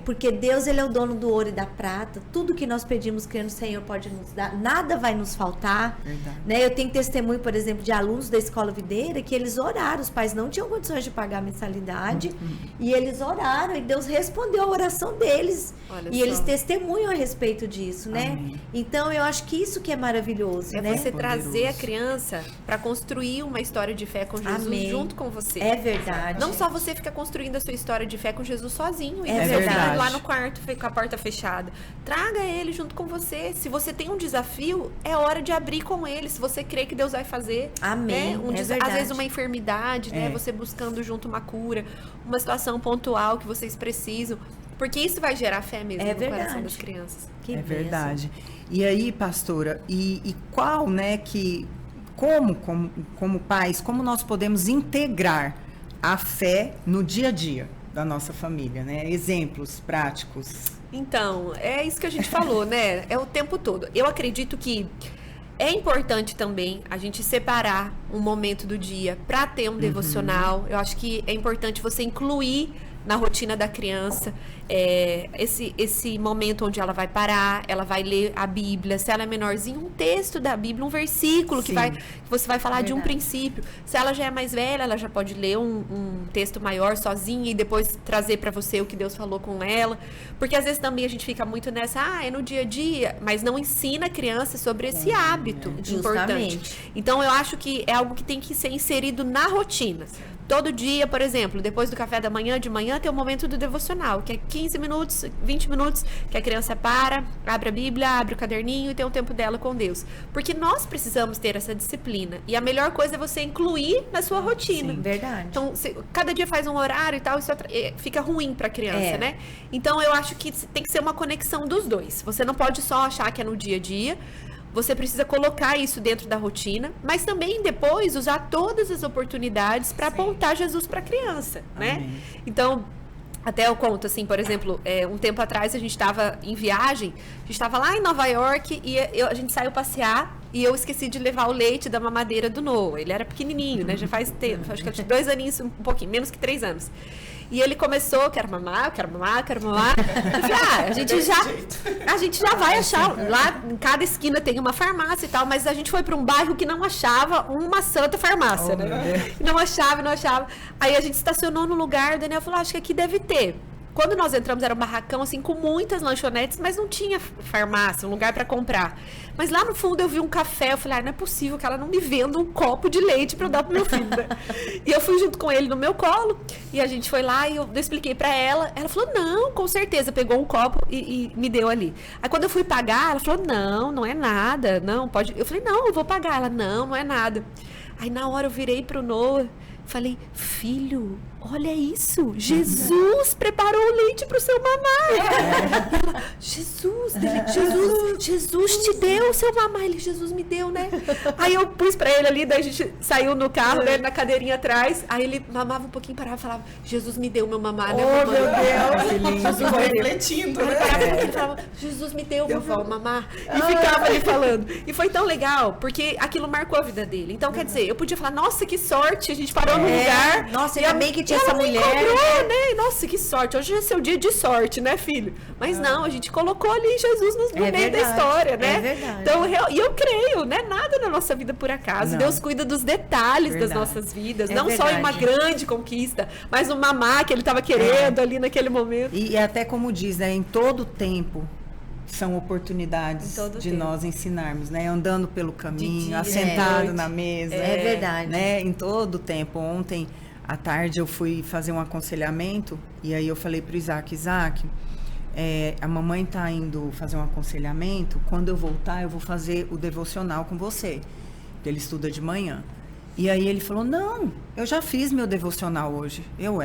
Porque Deus, ele é o dono do ouro e da prata. Tudo que nós pedimos, crendo no Senhor, pode nos dar. Nada vai nos faltar. Verdade. Né? Eu tenho testemunho, por exemplo, de alunos da escola videira que eles oraram. Os pais não tinham condições de pagar a mensalidade. E eles oraram e Deus respondeu a oração deles. Olha E só. eles testemunham a respeito disso, né? Amém. Então, eu acho que isso que é maravilhoso, É né? você Poderoso. trazer a criança para construir uma história de fé com Jesus Amém. junto com você. É verdade. Não só você fica construindo a sua história de fé com Jesus sozinho, e É seu filho verdade. lá no quarto com a porta fechada. Traga ele junto com você. Se você tem um desafio, é hora de abrir com ele. Se você crê que Deus vai fazer. Amém. Né? É Às verdade. vezes uma enfermidade, né? É. Você buscando junto uma cura, uma situação pontual que vocês precisam. Porque isso vai gerar fé mesmo É no coração verdade. das crianças. Que É bênção. verdade. E aí, pastora, e qual, né, como pais, como nós podemos integrar a fé no dia a dia da nossa família, né? Exemplos práticos. Então, é isso que a gente falou, né? É o tempo todo. Eu acredito que é importante também a gente separar um momento do dia para ter um devocional. Eu acho que é importante você incluir na rotina da criança esse momento onde ela vai parar, ela vai ler a Bíblia, se ela é menorzinha, um texto da Bíblia, um versículo que você vai falar de um princípio. Se ela já é mais velha, ela já pode ler um texto maior sozinha e depois trazer para você o que Deus falou com ela, porque às vezes também a gente fica muito nessa, é no dia a dia, mas não ensina a criança sobre esse hábito importante. Então eu acho que é algo que tem que ser inserido na rotina. Todo dia, por exemplo, depois do café da manhã, de manhã, tem um momento do devocional, que é 15 minutos, 20 minutos, que a criança para, abre a Bíblia, abre o caderninho e tem um tempo dela com Deus. Porque nós precisamos ter essa disciplina. E a melhor coisa é você incluir na sua rotina. Sim, verdade. Então, cada dia faz um horário e tal, isso fica ruim para a criança, né? Então, eu acho que tem que ser uma conexão dos dois. Você não pode só achar que é no dia a dia. Você precisa colocar isso dentro da rotina, mas também depois usar todas as oportunidades para apontar Jesus para a criança, né? Amém. Então, até eu conto, assim, por exemplo, um tempo atrás a gente estava em viagem, a gente estava lá em Nova York e a gente saiu passear e eu esqueci de levar o leite da mamadeira do Noah. Ele era pequenininho, né? Já faz tempo, acho que tinha 2 aninhos, um pouquinho, menos que 3 anos. E ele começou, quero mamar. Eu falei, a gente já vai achar. Lá em cada esquina tem uma farmácia e tal, mas a gente foi para um bairro que não achava uma santa farmácia, né? Não achava. Aí a gente estacionou no lugar, o Daniel falou, acho que aqui deve ter. Quando nós entramos, era um barracão, assim, com muitas lanchonetes, mas não tinha farmácia, um lugar para comprar. Mas lá no fundo eu vi um café, eu falei, não é possível que ela não me venda um copo de leite para eu dar pro meu filho, né? E eu fui junto com ele no meu colo, e a gente foi lá e eu expliquei para ela. Ela falou, não, com certeza, pegou um copo e me deu ali. Aí quando eu fui pagar, ela falou, não é nada, não, pode... Eu falei, não, eu vou pagar. Ela, não é nada. Aí na hora eu virei pro Noah, falei, filho, olha isso, Jesus preparou o leite para o seu mamar. Ela, Jesus te deu o seu mamar. Ele, Jesus me deu, né? Aí eu pus para ele ali, daí a gente saiu no carro, né, na cadeirinha atrás, aí ele mamava um pouquinho, parava e falava, Jesus me deu meu mamar, né? Oh, meu Deus! Jesus refletindo, né? Ele falava, Jesus me deu, vovó, mamar. E ficava ali falando. E foi tão legal, porque aquilo marcou a vida dele. Então, quer dizer, eu podia falar, nossa, que sorte, a gente parou no lugar. Nossa, ainda bem que tinha essa mulher. Cobrou, né? Nossa, que sorte. Hoje é seu dia de sorte, né, filho? Mas não, a gente colocou ali Jesus no meio da história, né? É verdade. Então, eu creio, né? Nada na nossa vida por acaso. Não. Deus cuida dos detalhes das Verdade. nossas vidas. É Não só em uma verdade. grande conquista, mas um mamar que ele estava querendo ali naquele momento. E até como diz, né, em todo tempo são oportunidades Em todo de tempo. nós ensinarmos, né? Andando pelo caminho, dia, assentado noite. na mesa. É verdade. Né? Em todo tempo. Ontem à tarde eu fui fazer um aconselhamento e aí eu falei pro Isaac, a mamãe tá indo fazer um aconselhamento, quando eu voltar eu vou fazer o devocional com você, porque ele estuda de manhã. E aí ele falou, não, eu já fiz meu devocional hoje. Eu,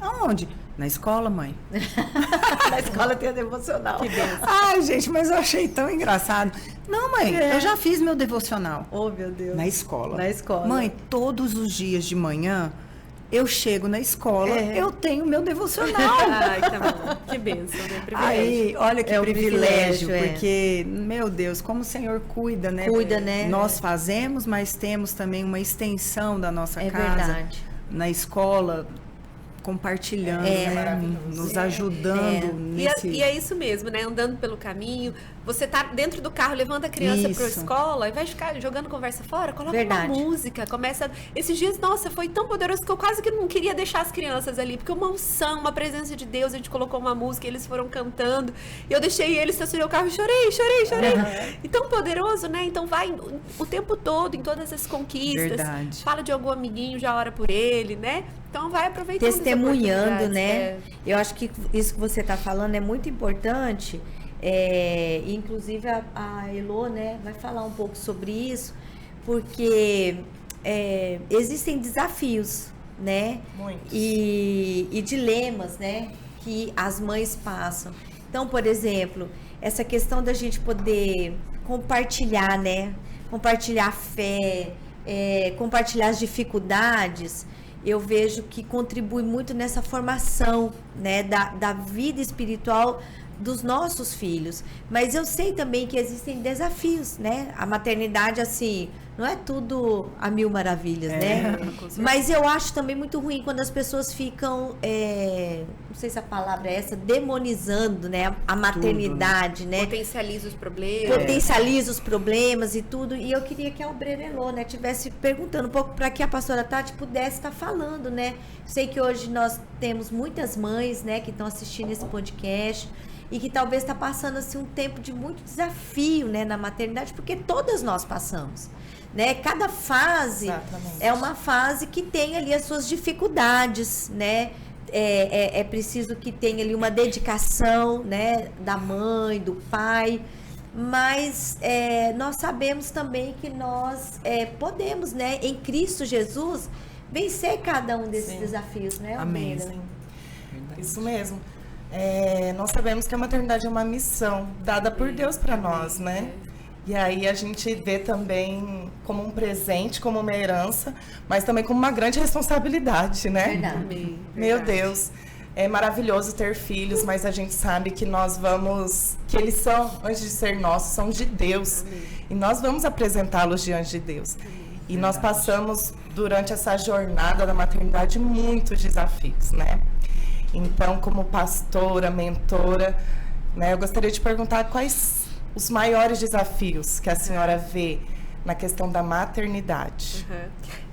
aonde? Na escola, mãe. Na escola tem a devocional. Ai, gente, mas eu achei tão engraçado. Não, mãe, eu já fiz meu devocional. Oh, meu Deus. Na escola. Na escola. Mãe, todos os dias de manhã, eu chego na escola, eu tenho meu devocional. Ai, tá bom. Que bênção, né? Privilégio. Aí, olha que É um privilégio, privilégio, porque, meu Deus, como o Senhor cuida, né? Cuida, né? Nós fazemos, mas temos também uma extensão da nossa É casa. verdade. Na escola, compartilhando, né? Nos ajudando nesse... E é isso mesmo, né? Andando pelo caminho, você tá dentro do carro, levando a criança para a Isso. escola, ao invés de ficar jogando conversa fora, coloca Verdade. uma música, começa... Esses dias, nossa, foi tão poderoso que eu quase que não queria deixar as crianças ali, porque uma unção, uma presença de Deus, a gente colocou uma música, eles foram cantando, e eu deixei eles, estacionei o carro e chorei. E tão poderoso, né? Então vai o tempo todo em todas as conquistas. Verdade. Fala de algum amiguinho, já ora por ele, né? Então vai aproveitando as Testemunhando, oportunidades, né? Eu acho que isso que você está falando é muito importante. Inclusive a Elô, né, vai falar um pouco sobre isso, porque existem desafios, né? Muitos. E dilemas, né? que as mães passam. Então, por exemplo, essa questão da gente poder compartilhar, né? Compartilhar a fé, compartilhar as dificuldades, eu vejo que contribui muito nessa formação, né? Da vida espiritual dos nossos filhos. Mas eu sei também que existem desafios, né? A maternidade, assim, não é tudo a mil maravilhas, né? Mas eu acho também muito ruim quando as pessoas ficam, não sei se a palavra é essa, demonizando, né? A maternidade, né? Potencializa os problemas. Potencializa os problemas e tudo. E eu queria que a Obrerelô, né, tivesse perguntando um pouco para que a pastora Tati pudesse estar falando, né? Sei que hoje nós temos muitas mães, né, que estão assistindo esse podcast e que talvez está passando assim um tempo de muito desafio, né, na maternidade, porque todas nós passamos, né? Cada fase é uma fase que tem ali as suas dificuldades, né? É preciso que tenha ali uma dedicação, né, da mãe, do pai, mas nós sabemos também que nós podemos, né, em Cristo Jesus, vencer cada um desses desafios, né? Amém. Isso mesmo. Nós sabemos que a maternidade é uma missão dada por Deus para nós, né? E aí a gente vê também como um presente, como uma herança, mas também como uma grande responsabilidade, né? Verdade. Meu Deus, é maravilhoso ter filhos, mas a gente sabe que que eles são, antes de ser nossos, são de Deus. E nós vamos apresentá-los diante de Deus. E nós passamos, durante essa jornada da maternidade, muitos desafios, né? Então, como pastora, mentora, né, eu gostaria de perguntar quais os maiores desafios que a senhora vê na questão da maternidade.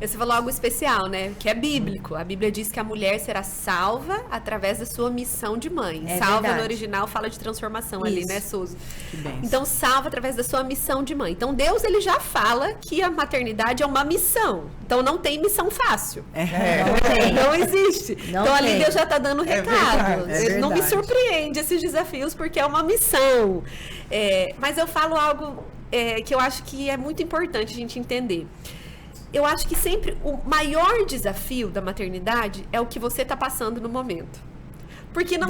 Você falou algo especial, né? Que é bíblico. A Bíblia diz que a mulher será salva através da sua missão de mãe. Salva verdade. No original fala de transformação ali, né, Suzy? Que bênção. Então, salva através da sua missão de mãe. Então, Deus, ele já fala que a maternidade é uma missão. Então, não tem missão fácil. Não tem. Não existe. Não então, ali tem. Deus já está dando recado. verdade. Não me surpreende esses desafios, porque é uma missão. Mas eu falo algo que eu acho que é muito importante a gente entender. Eu acho que sempre o maior desafio da maternidade é o que você está passando no momento. Porque não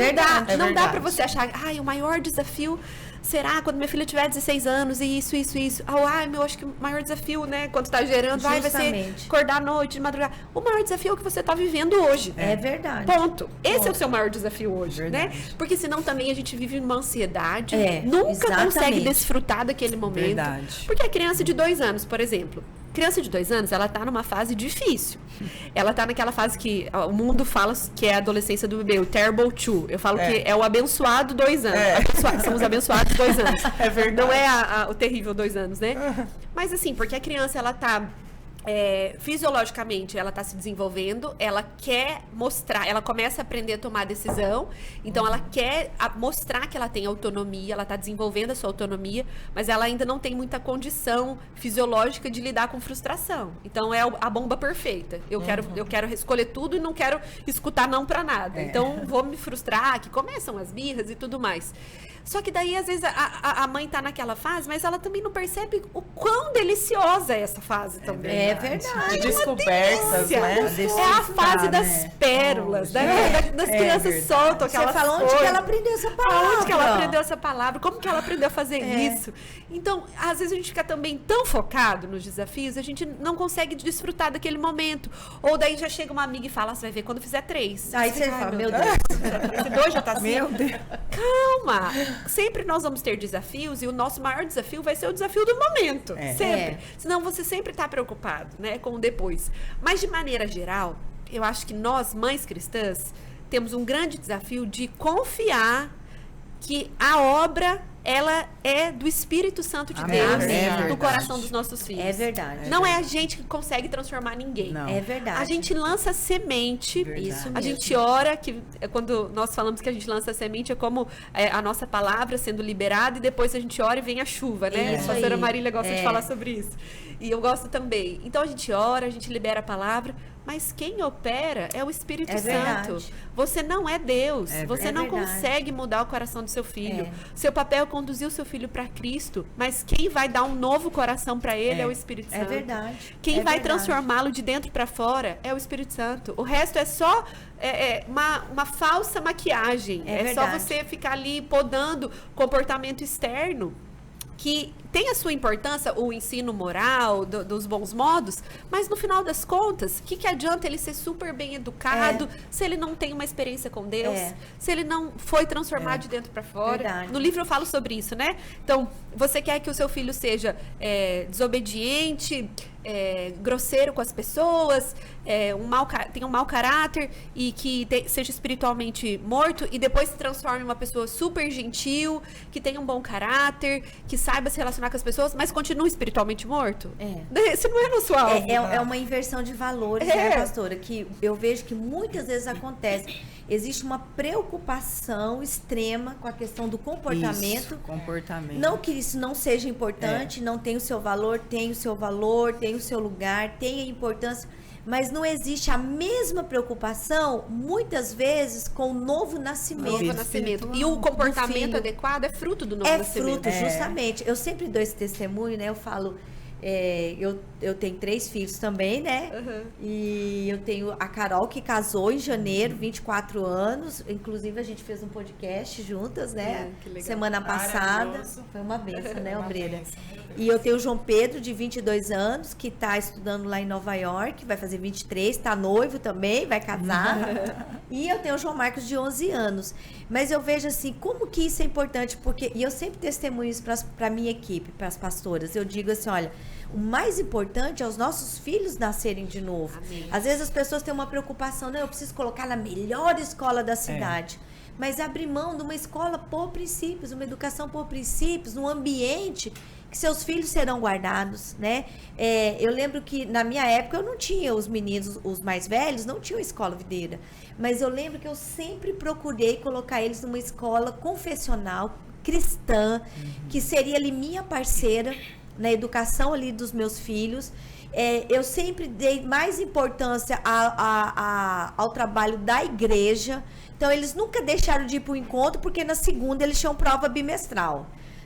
dá para você achar, o maior desafio será quando minha filha tiver 16 anos e isso. Eu acho que o maior desafio, né, quando está gerando, vai ser acordar à noite, de madrugada. O maior desafio é o que você está vivendo hoje. É verdade. Ponto. Esse é o seu maior desafio hoje, né? Porque senão também a gente vive uma ansiedade, nunca consegue desfrutar daquele momento. Verdade. Porque a criança de 2 anos, por exemplo, criança de 2 anos, ela tá numa fase difícil. Ela tá naquela fase que o mundo fala que é a adolescência do bebê, o terrible two. Eu falo que é o abençoado 2 anos. São os abençoados 2 anos. É verdade. Não é o terrível 2 anos, né? Mas assim, porque a criança, ela tá... fisiologicamente ela está se desenvolvendo, ela quer mostrar, ela começa a aprender a tomar decisão, então ela quer mostrar que ela tem autonomia, ela está desenvolvendo a sua autonomia, mas ela ainda não tem muita condição fisiológica de lidar com frustração. Então é a bomba perfeita. Eu quero escolher tudo e não quero escutar não para nada. Então vou me frustrar, que começam as birras e tudo mais. Só que daí, às vezes, a mãe tá naquela fase, mas ela também não percebe o quão deliciosa é essa fase também. É verdade. De descobertas, né? É a fase das pérolas, das crianças soltam aquela Você falou onde que ela aprendeu essa palavra? Onde que ela aprendeu essa palavra? Como que ela aprendeu a fazer isso? Então, às vezes a gente fica também tão focado nos desafios, a gente não consegue desfrutar daquele momento. Ou daí já chega uma amiga e fala, você vai ver quando fizer 3. Aí você fala, meu Deus. Esse 2 já tá assim. Meu Deus. Calma! Sempre nós vamos ter desafios e o nosso maior desafio vai ser o desafio do momento. Sempre. Senão você sempre está preocupado, né, com o depois. Mas de maneira geral, eu acho que nós, mães cristãs, temos um grande desafio de confiar que a obra, ela é do Espírito Santo de Deus, do coração dos nossos filhos. É verdade. Não é a gente que consegue transformar ninguém. Não. É verdade. A gente lança semente, Isso a mesmo. gente ora, que quando nós falamos que a gente lança semente, é como a nossa palavra sendo liberada e depois a gente ora e vem a chuva, né? Isso A pastora aí. Marília gosta de falar sobre isso. E eu gosto também. Então a gente ora, a gente libera a palavra, mas quem opera é o Espírito É Santo. verdade. Você não é Deus. Você não verdade. consegue mudar o coração do seu filho. É. Seu papel é conduzir o seu filho para Cristo, mas quem vai dar um novo coração para ele é o Espírito Santo. É verdade. Quem É vai verdade. transformá-lo de dentro para fora é o Espírito Santo. O resto é só uma falsa maquiagem. É É só verdade. você ficar ali podando comportamento externo, que tem a sua importância, o ensino moral, dos bons modos, mas no final das contas, o que adianta ele ser super bem educado se ele não tem uma experiência com Deus, se ele não foi transformado de dentro para fora? Verdade. No livro eu falo sobre isso, né? Então, você quer que o seu filho seja desobediente, grosseiro com as pessoas, tenha um mau caráter e que seja espiritualmente morto e depois se transforme em uma pessoa super gentil, que tenha um bom caráter, que saiba se relacionar com as pessoas, mas continue espiritualmente morto? Esse não é nosso alvo. É uma inversão de valores, né, pastora? Que eu vejo que muitas vezes acontece. Existe uma preocupação extrema com a questão do comportamento. Isso, comportamento. Não que isso não seja importante, não tem o seu valor, tem o seu valor, tem o seu lugar, tem a importância, mas não existe a mesma preocupação, muitas vezes, com o novo nascimento. Novo nascimento. E o comportamento filho. adequado é fruto do novo É nascimento. fruto, justamente. Eu sempre dou esse testemunho, né? Eu falo, eu tenho 3 filhos também, né? E eu tenho a Carol, que casou em janeiro, 24 anos. Inclusive, a gente fez um podcast juntas, né? Que legal. Semana passada. Maravilhoso. Foi uma benção, né, Uma Obreira? bênção, meu Deus. E eu tenho o João Pedro, de 22 anos, que está estudando lá em Nova York, vai fazer 23, está noivo também, vai casar. E eu tenho o João Marcos, de 11 anos. Mas eu vejo assim, como que isso é importante, porque, e eu sempre testemunho isso para a minha equipe, para as pastoras, eu digo assim, olha, o mais importante é os nossos filhos nascerem de novo. Amém. Às vezes as pessoas têm uma preocupação, não, eu preciso colocar na melhor escola da cidade. Mas abrir mão de uma escola por princípios, uma educação por princípios, num ambiente que seus filhos serão guardados, né? Eu lembro que na minha época eu não tinha os meninos, os mais velhos, não tinham escola videira. Mas eu lembro que eu sempre procurei colocar eles numa escola confessional, cristã, que seria ali minha parceira na educação ali dos meus filhos. Eu sempre dei mais importância ao trabalho da igreja. Então, eles nunca deixaram de ir para o encontro, porque na segunda eles tinham prova bimestral,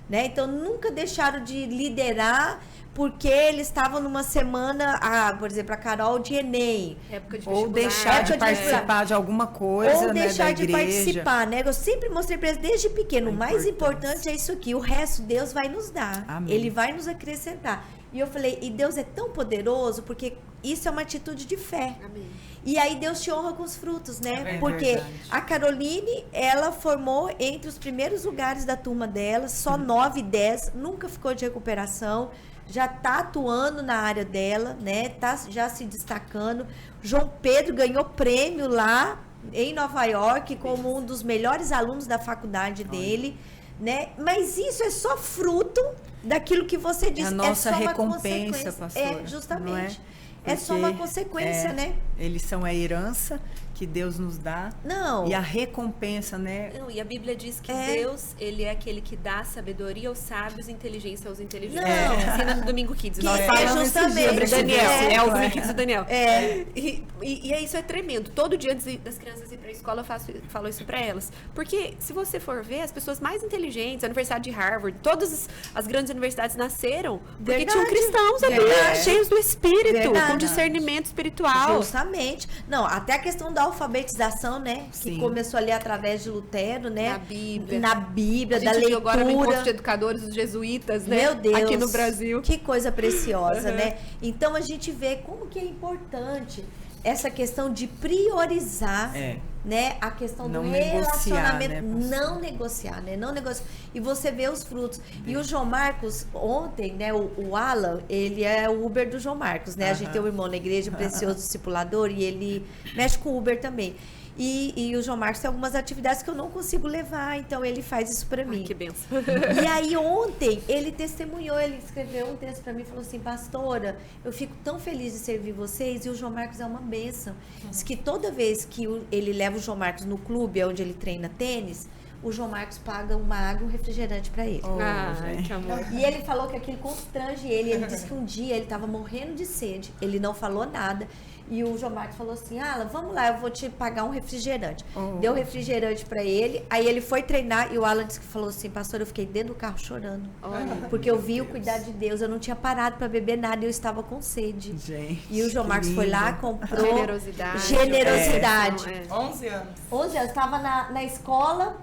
né? Então, nunca deixaram de liderar, porque eles estavam numa semana, por exemplo, a Carol, de Enem. Época de Ou vestibular, deixar de época de participar de alguma coisa, Ou deixar né, da de igreja. participar, né? Eu sempre mostrei para eles desde pequeno. A O mais importância. importante é isso aqui. O resto Deus vai nos dar. Amém. Ele vai nos acrescentar. E eu falei, e Deus é tão poderoso, porque isso é uma atitude de fé. Amém. E aí Deus te honra com os frutos, né? É Porque verdade. a Caroline, ela formou entre os primeiros lugares da turma dela, só 9, 10, nunca ficou de recuperação, já tá atuando na área dela, né? Tá já se destacando. João Pedro ganhou prêmio lá em Nova York como um dos melhores alunos da faculdade dele, né? Mas isso é só fruto daquilo que você disse. A nossa é só uma recompensa, consequência. pastora. Justamente. não é? É só uma Porque, consequência, né? Eles são a herança que Deus nos dá. Não. E a recompensa, né? Não, e a Bíblia diz que É. Deus, ele é aquele que dá sabedoria aos sábios e inteligência aos inteligentes. Não. Ensina no Domingo Kids. Que Nós é falamos justamente, sobre Daniel. é. É o Domingo Kids do Daniel. É. E isso é tremendo. Todo dia antes das crianças ir pra escola, eu falo isso pra elas. Porque, se você for ver, as pessoas mais inteligentes, a Universidade de Harvard, todas as grandes universidades nasceram porque Verdade. tinham cristãos ali, Verdade. cheios do Espírito, Verdade. com discernimento espiritual. Justamente. Não, até a questão da alfabetização, né? Que Sim. começou ali através de Lutero, né? Na Bíblia. Na Bíblia, A da gente viu agora no encontro de leitura. educadores, os jesuítas, né? Meu Deus. Aqui no Brasil. Que coisa preciosa, né? Então a gente vê como que é importante essa questão de priorizar, né? A questão Não do negociar, relacionamento. né, pastor? Não negociar, né? Não negociar. E você vê os frutos. E o João Marcos, ontem, né? O Alan, ele é o Uber do João Marcos, né? A gente tem um irmão na igreja, um precioso discipulador, e ele mexe com o Uber também. E o João Marcos tem algumas atividades que eu não consigo levar, então ele faz isso para mim. Ai, que benção. E aí ontem ele testemunhou, ele escreveu um texto para mim e falou assim: pastora, eu fico tão feliz de servir vocês, e o João Marcos é uma bênção. Diz que toda vez que ele leva o João Marcos no clube onde ele treina tênis, o João Marcos paga uma água e um refrigerante para ele. Ai, que amor. E ele falou que aquilo constrange ele. Ele disse que um dia ele estava morrendo de sede, ele não falou nada. E o João Marcos falou assim, vamos lá, eu vou te pagar um refrigerante. Deu refrigerante pra ele, aí ele foi treinar e o Alan disse que falou assim, pastor, eu fiquei dentro do carro chorando. Porque eu vi o cuidado de Deus, eu não tinha parado pra beber nada e eu estava com sede. Gente, e o João Marcos foi lá, comprou. Generosidade. 11 anos. 11 anos, estava na escola,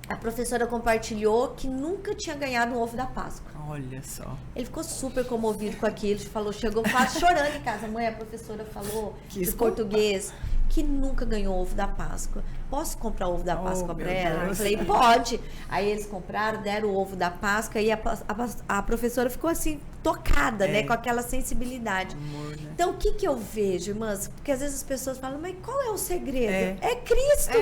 a professora compartilhou que nunca tinha ganhado um ovo da Páscoa. Olha só. Ele ficou super comovido com aquilo, chegou quase chorando em casa. Mãe, a professora falou de português que nunca ganhou ovo da Páscoa. Posso comprar ovo da Páscoa para ela? Eu falei, pode. Aí eles compraram, deram o ovo da Páscoa e a professora ficou assim, tocada, né? Com aquela sensibilidade. Amor, né? Então, o que eu vejo, irmãs? Porque às vezes as pessoas falam, mas qual é o segredo? É Cristo.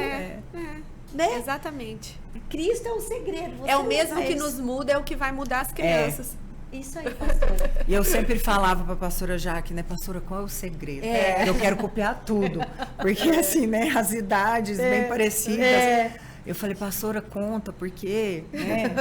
Né? Exatamente. Cristo é o segredo. É o mesmo que nos muda, é o que vai mudar as crianças. Isso aí, pastora. E eu sempre falava para a pastora Jaque, né, pastora, qual é o segredo? Eu quero copiar tudo. Porque assim, né, as idades bem parecidas. Eu falei, pastora, conta, porque... Né?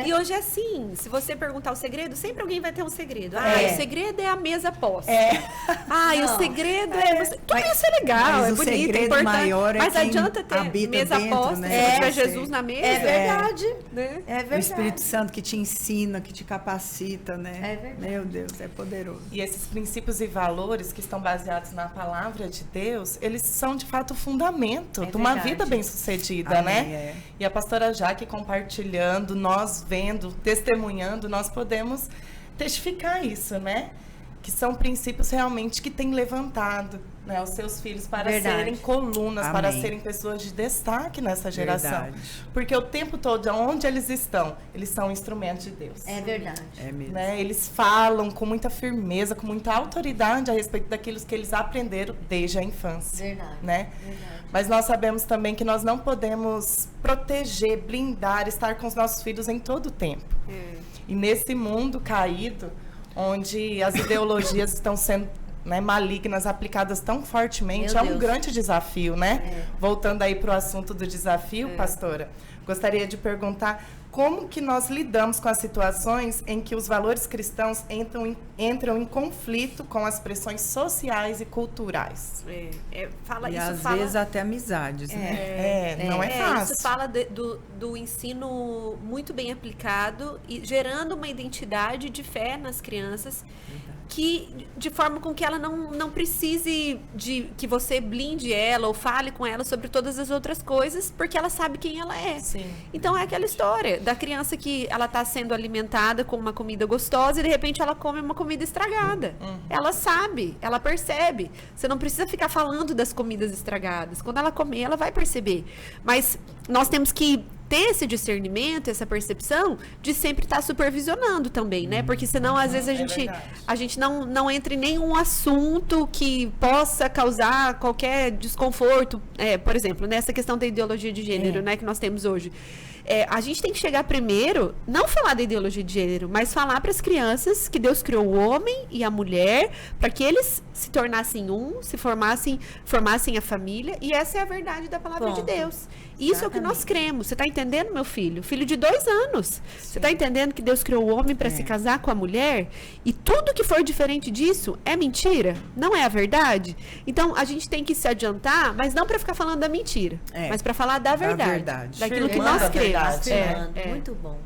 E hoje é assim, se você perguntar o segredo, sempre alguém vai ter um segredo. O segredo é a mesa posta. O segredo é... Tudo isso é legal, é bonito, é importante. Maior mas adianta ter mesa posta, né? se tiver Jesus na mesa. É verdade. Né? É verdade. O Espírito Santo que te ensina, que te capacita, né? É verdade. Meu Deus, é poderoso. E esses princípios e valores que estão baseados na palavra de Deus, eles são de fato o fundamento de uma vida bem-sucedida. Né? E a pastora Jaque compartilhando, nós vendo, testemunhando, nós podemos testificar isso, né? Que são princípios realmente que têm levantado, né, os seus filhos para serem colunas, para serem pessoas de destaque nessa geração. Porque o tempo todo, onde eles estão, eles são instrumentos de Deus. É verdade. É mesmo. Né? Eles falam com muita firmeza, com muita autoridade a respeito daquilo que eles aprenderam desde a infância. Verdade. Né? Verdade. Mas nós sabemos também que nós não podemos proteger, blindar, estar com os nossos filhos em todo o tempo. E nesse mundo caído, onde as ideologias estão sendo, né, malignas, aplicadas tão fortemente, é um grande desafio, né? Voltando aí para o assunto do desafio, pastora, gostaria de perguntar como que nós lidamos com as situações em que os valores cristãos entram em conflito com as pressões sociais e culturais. Às vezes até amizades, né? Não é fácil. Isso fala do ensino muito bem aplicado e gerando uma identidade de fé nas crianças, que de forma com que ela não precise de que você blinde ela ou fale com ela sobre todas as outras coisas, porque ela sabe quem ela é. Sim. Então é aquela história da criança que ela está sendo alimentada com uma comida gostosa e de repente ela come uma comida estragada. Ela sabe, ela percebe. Você não precisa ficar falando das comidas estragadas. Quando ela comer, ela vai perceber. Mas nós temos que ter esse discernimento, essa percepção de sempre estar supervisionando também, né? Porque senão, às vezes, a gente não entra em nenhum assunto que possa causar qualquer desconforto. Por exemplo, nessa questão da ideologia de gênero, né, que nós temos hoje. A gente tem que chegar primeiro, não falar da ideologia de gênero, mas falar para as crianças que Deus criou o homem e a mulher para que eles se tornassem se formassem a família, e essa é a verdade da palavra de Deus. Isso é o que nós cremos. Você está entendendo, meu filho? Filho de 2 anos. Você está entendendo que Deus criou o homem para se casar com a mulher? E tudo que for diferente disso é mentira? Não é a verdade? Então, a gente tem que se adiantar, mas não para ficar falando da mentira, mas para falar da verdade. Daquilo que nós cremos. Muito bom.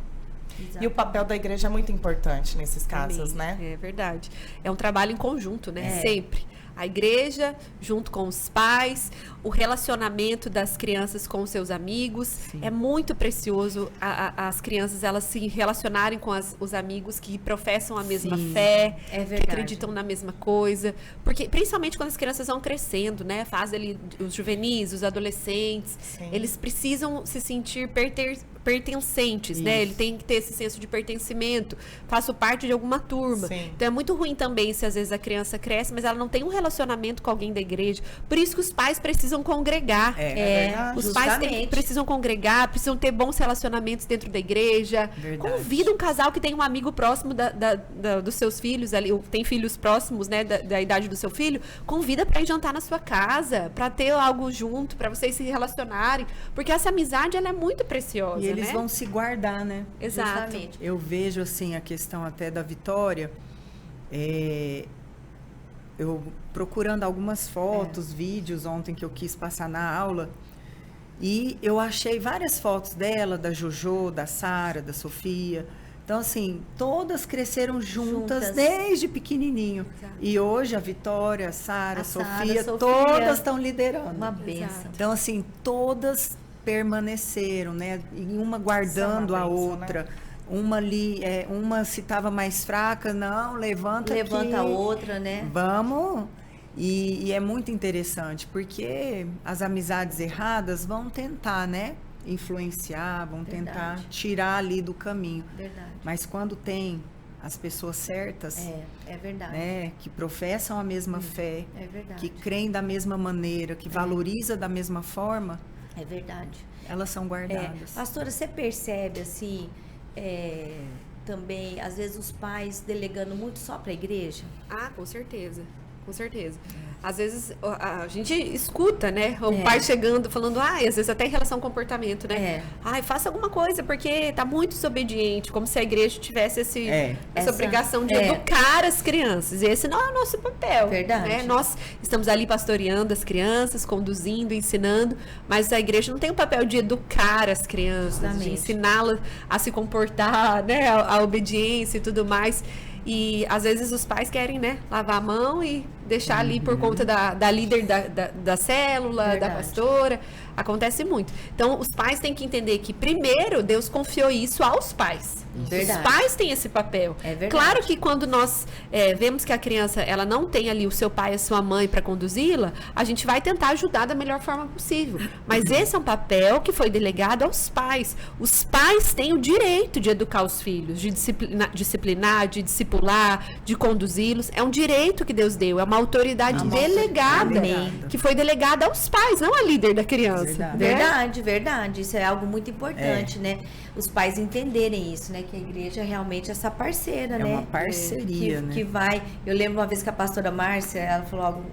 Exatamente. E o papel da igreja é muito importante nesses casos, né? É verdade. É um trabalho em conjunto, né? Sempre. A igreja, junto com os pais, o relacionamento das crianças com os seus amigos. Sim. É muito precioso as crianças elas se relacionarem com os amigos que professam a mesma fé, que acreditam na mesma coisa. Porque, principalmente quando as crianças vão crescendo, né? Faz ali os juvenis, os adolescentes, eles precisam se sentir pertencentes, né? Ele tem que ter esse senso de pertencimento. Faço parte de alguma turma. Sim. Então é muito ruim também se às vezes a criança cresce, mas ela não tem um relacionamento com alguém da igreja. Por isso que os pais precisam congregar. Os pais precisam congregar, precisam ter bons relacionamentos dentro da igreja. Verdade. Convida um casal que tem um amigo próximo dos seus filhos, ali, tem filhos próximos, né, da idade do seu filho, convida para ir jantar na sua casa, para ter algo junto, para vocês se relacionarem, porque essa amizade ela é muito preciosa. E eles vão se guardar, né? Exato. Eu vejo, assim, a questão até da Vitória. eu procurando algumas fotos, vídeos ontem que eu quis passar na aula, e eu achei várias fotos dela, da Jojo, da Sara, da Sofia. Então, assim, todas cresceram juntas desde pequenininho. Exato. E hoje a Vitória, a Sara, a Sofia, Sofia, todas estão liderando. Uma benção. Exato. Então, assim, todas permaneceram, né? E uma guardando Isso é uma a bênção, outra. né? Uma ali, uma se estava mais fraca, não, levanta Levanta a aqui. outra, né? Vamos. E é muito interessante, porque as amizades erradas vão tentar, né? Influenciar, vão tentar tirar ali do caminho. Verdade. Mas quando tem as pessoas certas, É verdade. né? Que professam a mesma fé, É verdade. que creem da mesma maneira, que valoriza da mesma forma, É verdade. elas são guardadas. Pastora, você percebe assim, também, às vezes os pais delegando muito só para a igreja? Ah, com certeza. Com certeza. Às vezes a gente escuta, né? O pai chegando, falando, às vezes até em relação ao comportamento, né? Ai, faça alguma coisa, porque tá muito desobediente, como se a igreja tivesse essa obrigação de educar as crianças. E esse não é o nosso papel. Verdade. Né? Nós estamos ali pastoreando as crianças, conduzindo, ensinando, mas a igreja não tem o papel de educar as crianças, de ensiná-las a se comportar, né? A obediência e tudo mais. E às vezes os pais querem, né, lavar a mão e deixar ali por conta da líder da célula, da pastora. Acontece muito. Então, os pais têm que entender que, primeiro, Deus confiou isso aos pais. Verdade. Os pais têm esse papel. É verdade. Claro que quando nós vemos que a criança ela não tem ali o seu pai e a sua mãe para conduzi-la, a gente vai tentar ajudar da melhor forma possível. Mas esse é um papel que foi delegado aos pais. Os pais têm o direito de educar os filhos, de disciplinar, de discipular, de conduzi-los. É um direito que Deus deu, é uma autoridade delegada, que foi delegada aos pais, não à líder da criança. Verdade, verdade. Isso é algo muito importante, né? Os pais entenderem isso, né? Que a igreja é realmente essa parceira, né? É uma parceria, né? Que vai... Eu lembro uma vez que a pastora Márcia, ela falou algo...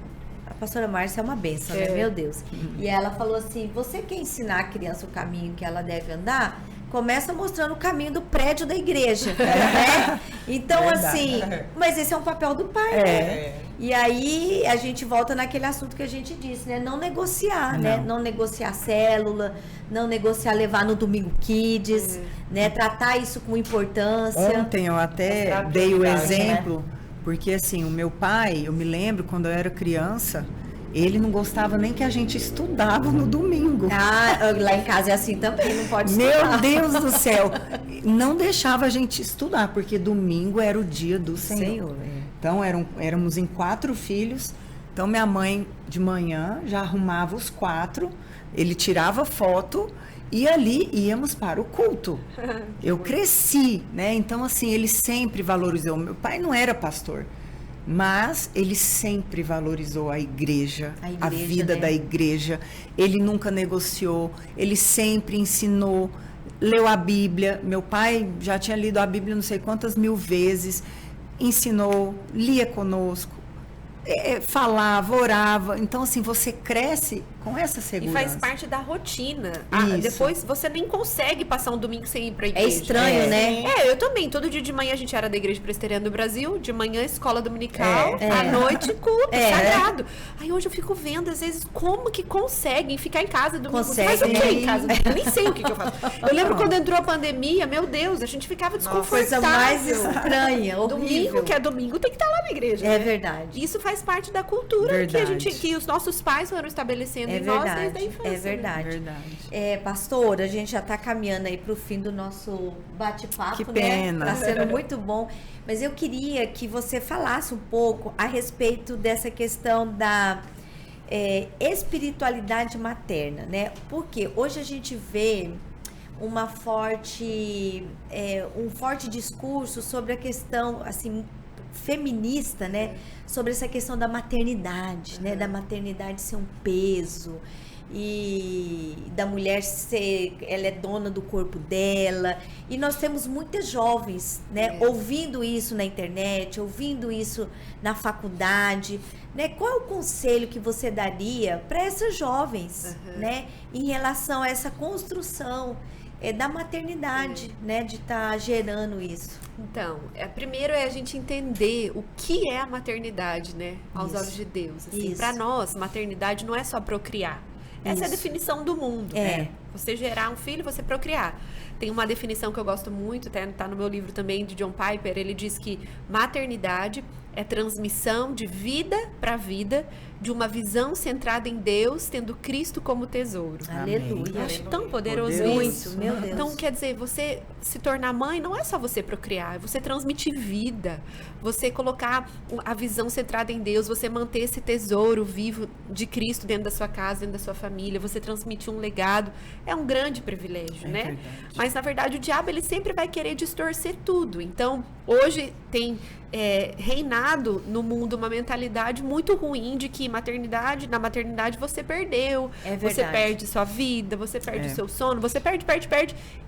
A pastora Márcia é uma bênção, né? Meu Deus. E ela falou assim, você quer ensinar a criança o caminho que ela deve andar? Começa mostrando o caminho do prédio da igreja, né? Então, assim... Mas esse é um papel do pai, né? E aí, a gente volta naquele assunto que a gente disse, né? Não negociar, né? Não negociar célula, não negociar levar no Domingo Kids, né? Tratar isso com importância. Ontem eu até dei o exemplo, porque assim, o meu pai, eu me lembro quando eu era criança, ele não gostava nem que a gente estudava no domingo. Lá em casa é assim também, não pode estudar. Meu Deus do céu! Não deixava a gente estudar, porque domingo era o dia do Senhor. Então, éramos em 4 filhos. Então, minha mãe, de manhã, já arrumava os 4. Ele tirava foto e ali íamos para o culto. Eu cresci, né? Então, assim, ele sempre valorizou. Meu pai não era pastor, mas ele sempre valorizou a igreja, a vida, né? Da igreja. Ele nunca negociou, ele sempre ensinou, leu a Bíblia. Meu pai já tinha lido a Bíblia não sei quantas mil vezes, ensinou, lia conosco, falava, orava. Então, assim, você cresce com essa segurança. E faz parte da rotina. Depois você nem consegue passar um domingo sem ir pra igreja. É estranho, né? Eu também. Todo dia de manhã a gente era da Igreja Presbiteriana do Brasil, de manhã escola dominical, à noite culto, sagrado. Aí hoje eu fico vendo, às vezes, como que conseguem ficar em casa domingo. Você faz o quê em casa? Eu nem sei o que eu faço. Eu lembro quando entrou a pandemia, meu Deus, a gente ficava desconfortável. Coisa mais estranha, horrível. Domingo, que é domingo, tem que estar lá na igreja. É verdade. Isso faz parte da cultura que os nossos pais foram estabelecendo em nós desde a infância. É verdade. Pastor, a gente já está caminhando aí para o fim do nosso bate-papo, que pena. Está sendo muito bom. Mas eu queria que você falasse um pouco a respeito dessa questão da espiritualidade materna, né? Porque hoje a gente vê um forte discurso sobre a questão, assim, feminista, né? Sobre essa questão da maternidade, né? Da maternidade ser um peso e da mulher ela é dona do corpo dela. E nós temos muitas jovens, né? Ouvindo isso na internet, ouvindo isso na faculdade, né? Qual é o conselho que você daria para essas jovens, né? Em relação a essa construção da maternidade, né? De estar gerando isso. Então, primeiro é a gente entender o que é a maternidade, né? Aos Isso. olhos de Deus. Assim, Isso. para nós, maternidade não é só procriar. Essa é a Isso. definição do mundo. É. Você gerar um filho, você procriar. Tem uma definição que eu gosto muito, tá no meu livro também, de John Piper. Ele diz que maternidade é transmissão de vida para vida, de uma visão centrada em Deus, tendo Cristo como tesouro. Amém. Aleluia. Eu acho tão poderoso Poderoso. isso. Muito, meu Deus. Então, quer dizer, você se tornar mãe não é só você procriar, é você transmitir vida, você colocar a visão centrada em Deus, você manter esse tesouro vivo de Cristo dentro da sua casa, dentro da sua família, você transmitir um legado. É um grande privilégio, né? Verdade. Mas, na verdade, o diabo, ele sempre vai querer distorcer tudo. Então, hoje tem reinado no mundo uma mentalidade muito ruim de que na maternidade você perdeu, É você verdade. perde sua vida, você perde o seu sono, você perde.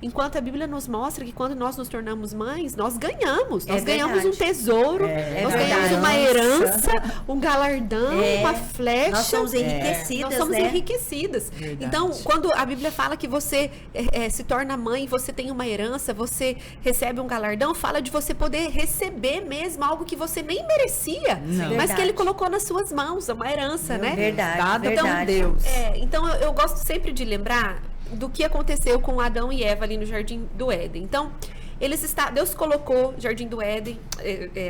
Enquanto a Bíblia nos mostra que quando nós nos tornamos mães, nós ganhamos. Nós ganhamos verdade. um tesouro, nós ganhamos verdade. uma herança, um galardão, uma flecha. Nós somos enriquecidas, Nós somos né? enriquecidas. Verdade. Então, quando a Bíblia fala que você se torna mãe, você tem uma herança, você recebe um galardão, fala de você poder receber mesmo algo que você nem merecia, Não. mas Verdade. que ele colocou nas suas mãos, uma herança, né? Verdade, Dado verdade. por Deus. Então eu gosto sempre de lembrar do que aconteceu com Adão e Eva ali no Jardim do Éden. Então, Deus colocou Jardim do Éden,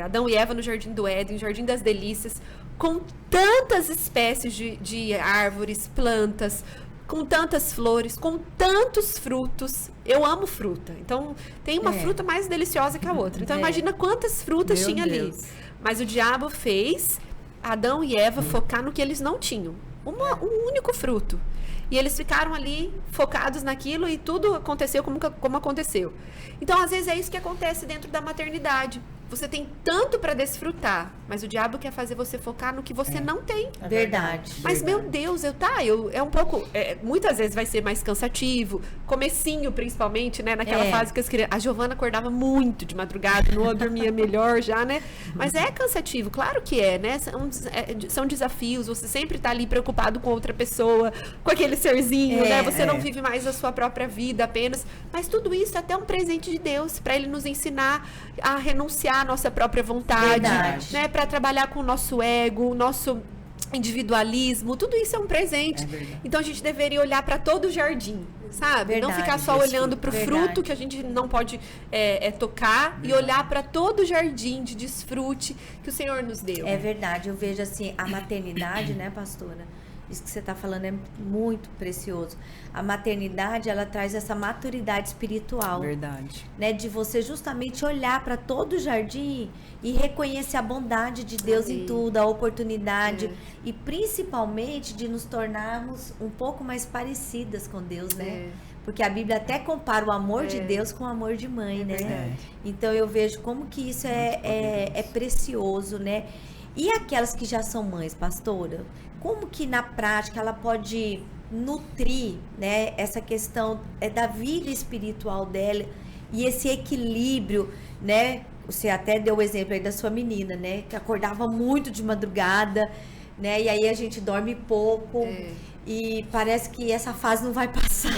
Adão e Eva no Jardim do Éden, Jardim das Delícias, com tantas espécies de árvores, plantas, com tantas flores, com tantos frutos. Eu amo fruta. Então, tem uma fruta mais deliciosa que a outra. Então, imagina quantas frutas Meu tinha Deus. ali. Mas o diabo fez Adão e Eva focar no que eles não tinham. Um único fruto. E eles ficaram ali focados naquilo e tudo aconteceu como aconteceu. Então, às vezes, é isso que acontece dentro da maternidade. Você tem tanto para desfrutar, mas o diabo quer fazer você focar no que você não tem. Verdade. Mas, meu Deus, é um pouco... muitas vezes vai ser mais cansativo. Comecinho, principalmente, né? Naquela fase que as crianças... A Giovana acordava muito de madrugada, não dormia melhor já, né? Mas é cansativo, claro que é, né? São desafios, você sempre tá ali preocupado com outra pessoa, com aquele serzinho, né? Você não vive mais a sua própria vida apenas. Mas tudo isso é até um presente de Deus, para Ele nos ensinar a renunciar à nossa própria vontade, Verdade. né? Para trabalhar com o nosso ego, o nosso individualismo, tudo isso é um presente. Então a gente deveria olhar para todo o jardim, sabe? Não Verdade. ficar só olhando para o Verdade. fruto que a gente não pode tocar e olhar para todo o jardim de desfrute que o Senhor nos deu. É verdade, eu vejo assim, a maternidade, né, pastora? Isso que você está falando é muito precioso. A maternidade, ela traz essa maturidade espiritual. Verdade. Né, de você justamente olhar para todo o jardim e reconhecer a bondade de Deus em tudo, a oportunidade e principalmente de nos tornarmos um pouco mais parecidas com Deus, né? Porque a Bíblia até compara o amor de Deus com o amor de mãe, né? verdade. Então eu vejo como que isso é precioso, né? E aquelas que já são mães, pastora, como que na prática ela pode nutrir, né, essa questão da vida espiritual dela e esse equilíbrio, né? Você até deu o exemplo aí da sua menina, né, que acordava muito de madrugada, né? E aí a gente dorme pouco. E parece que essa fase não vai passar.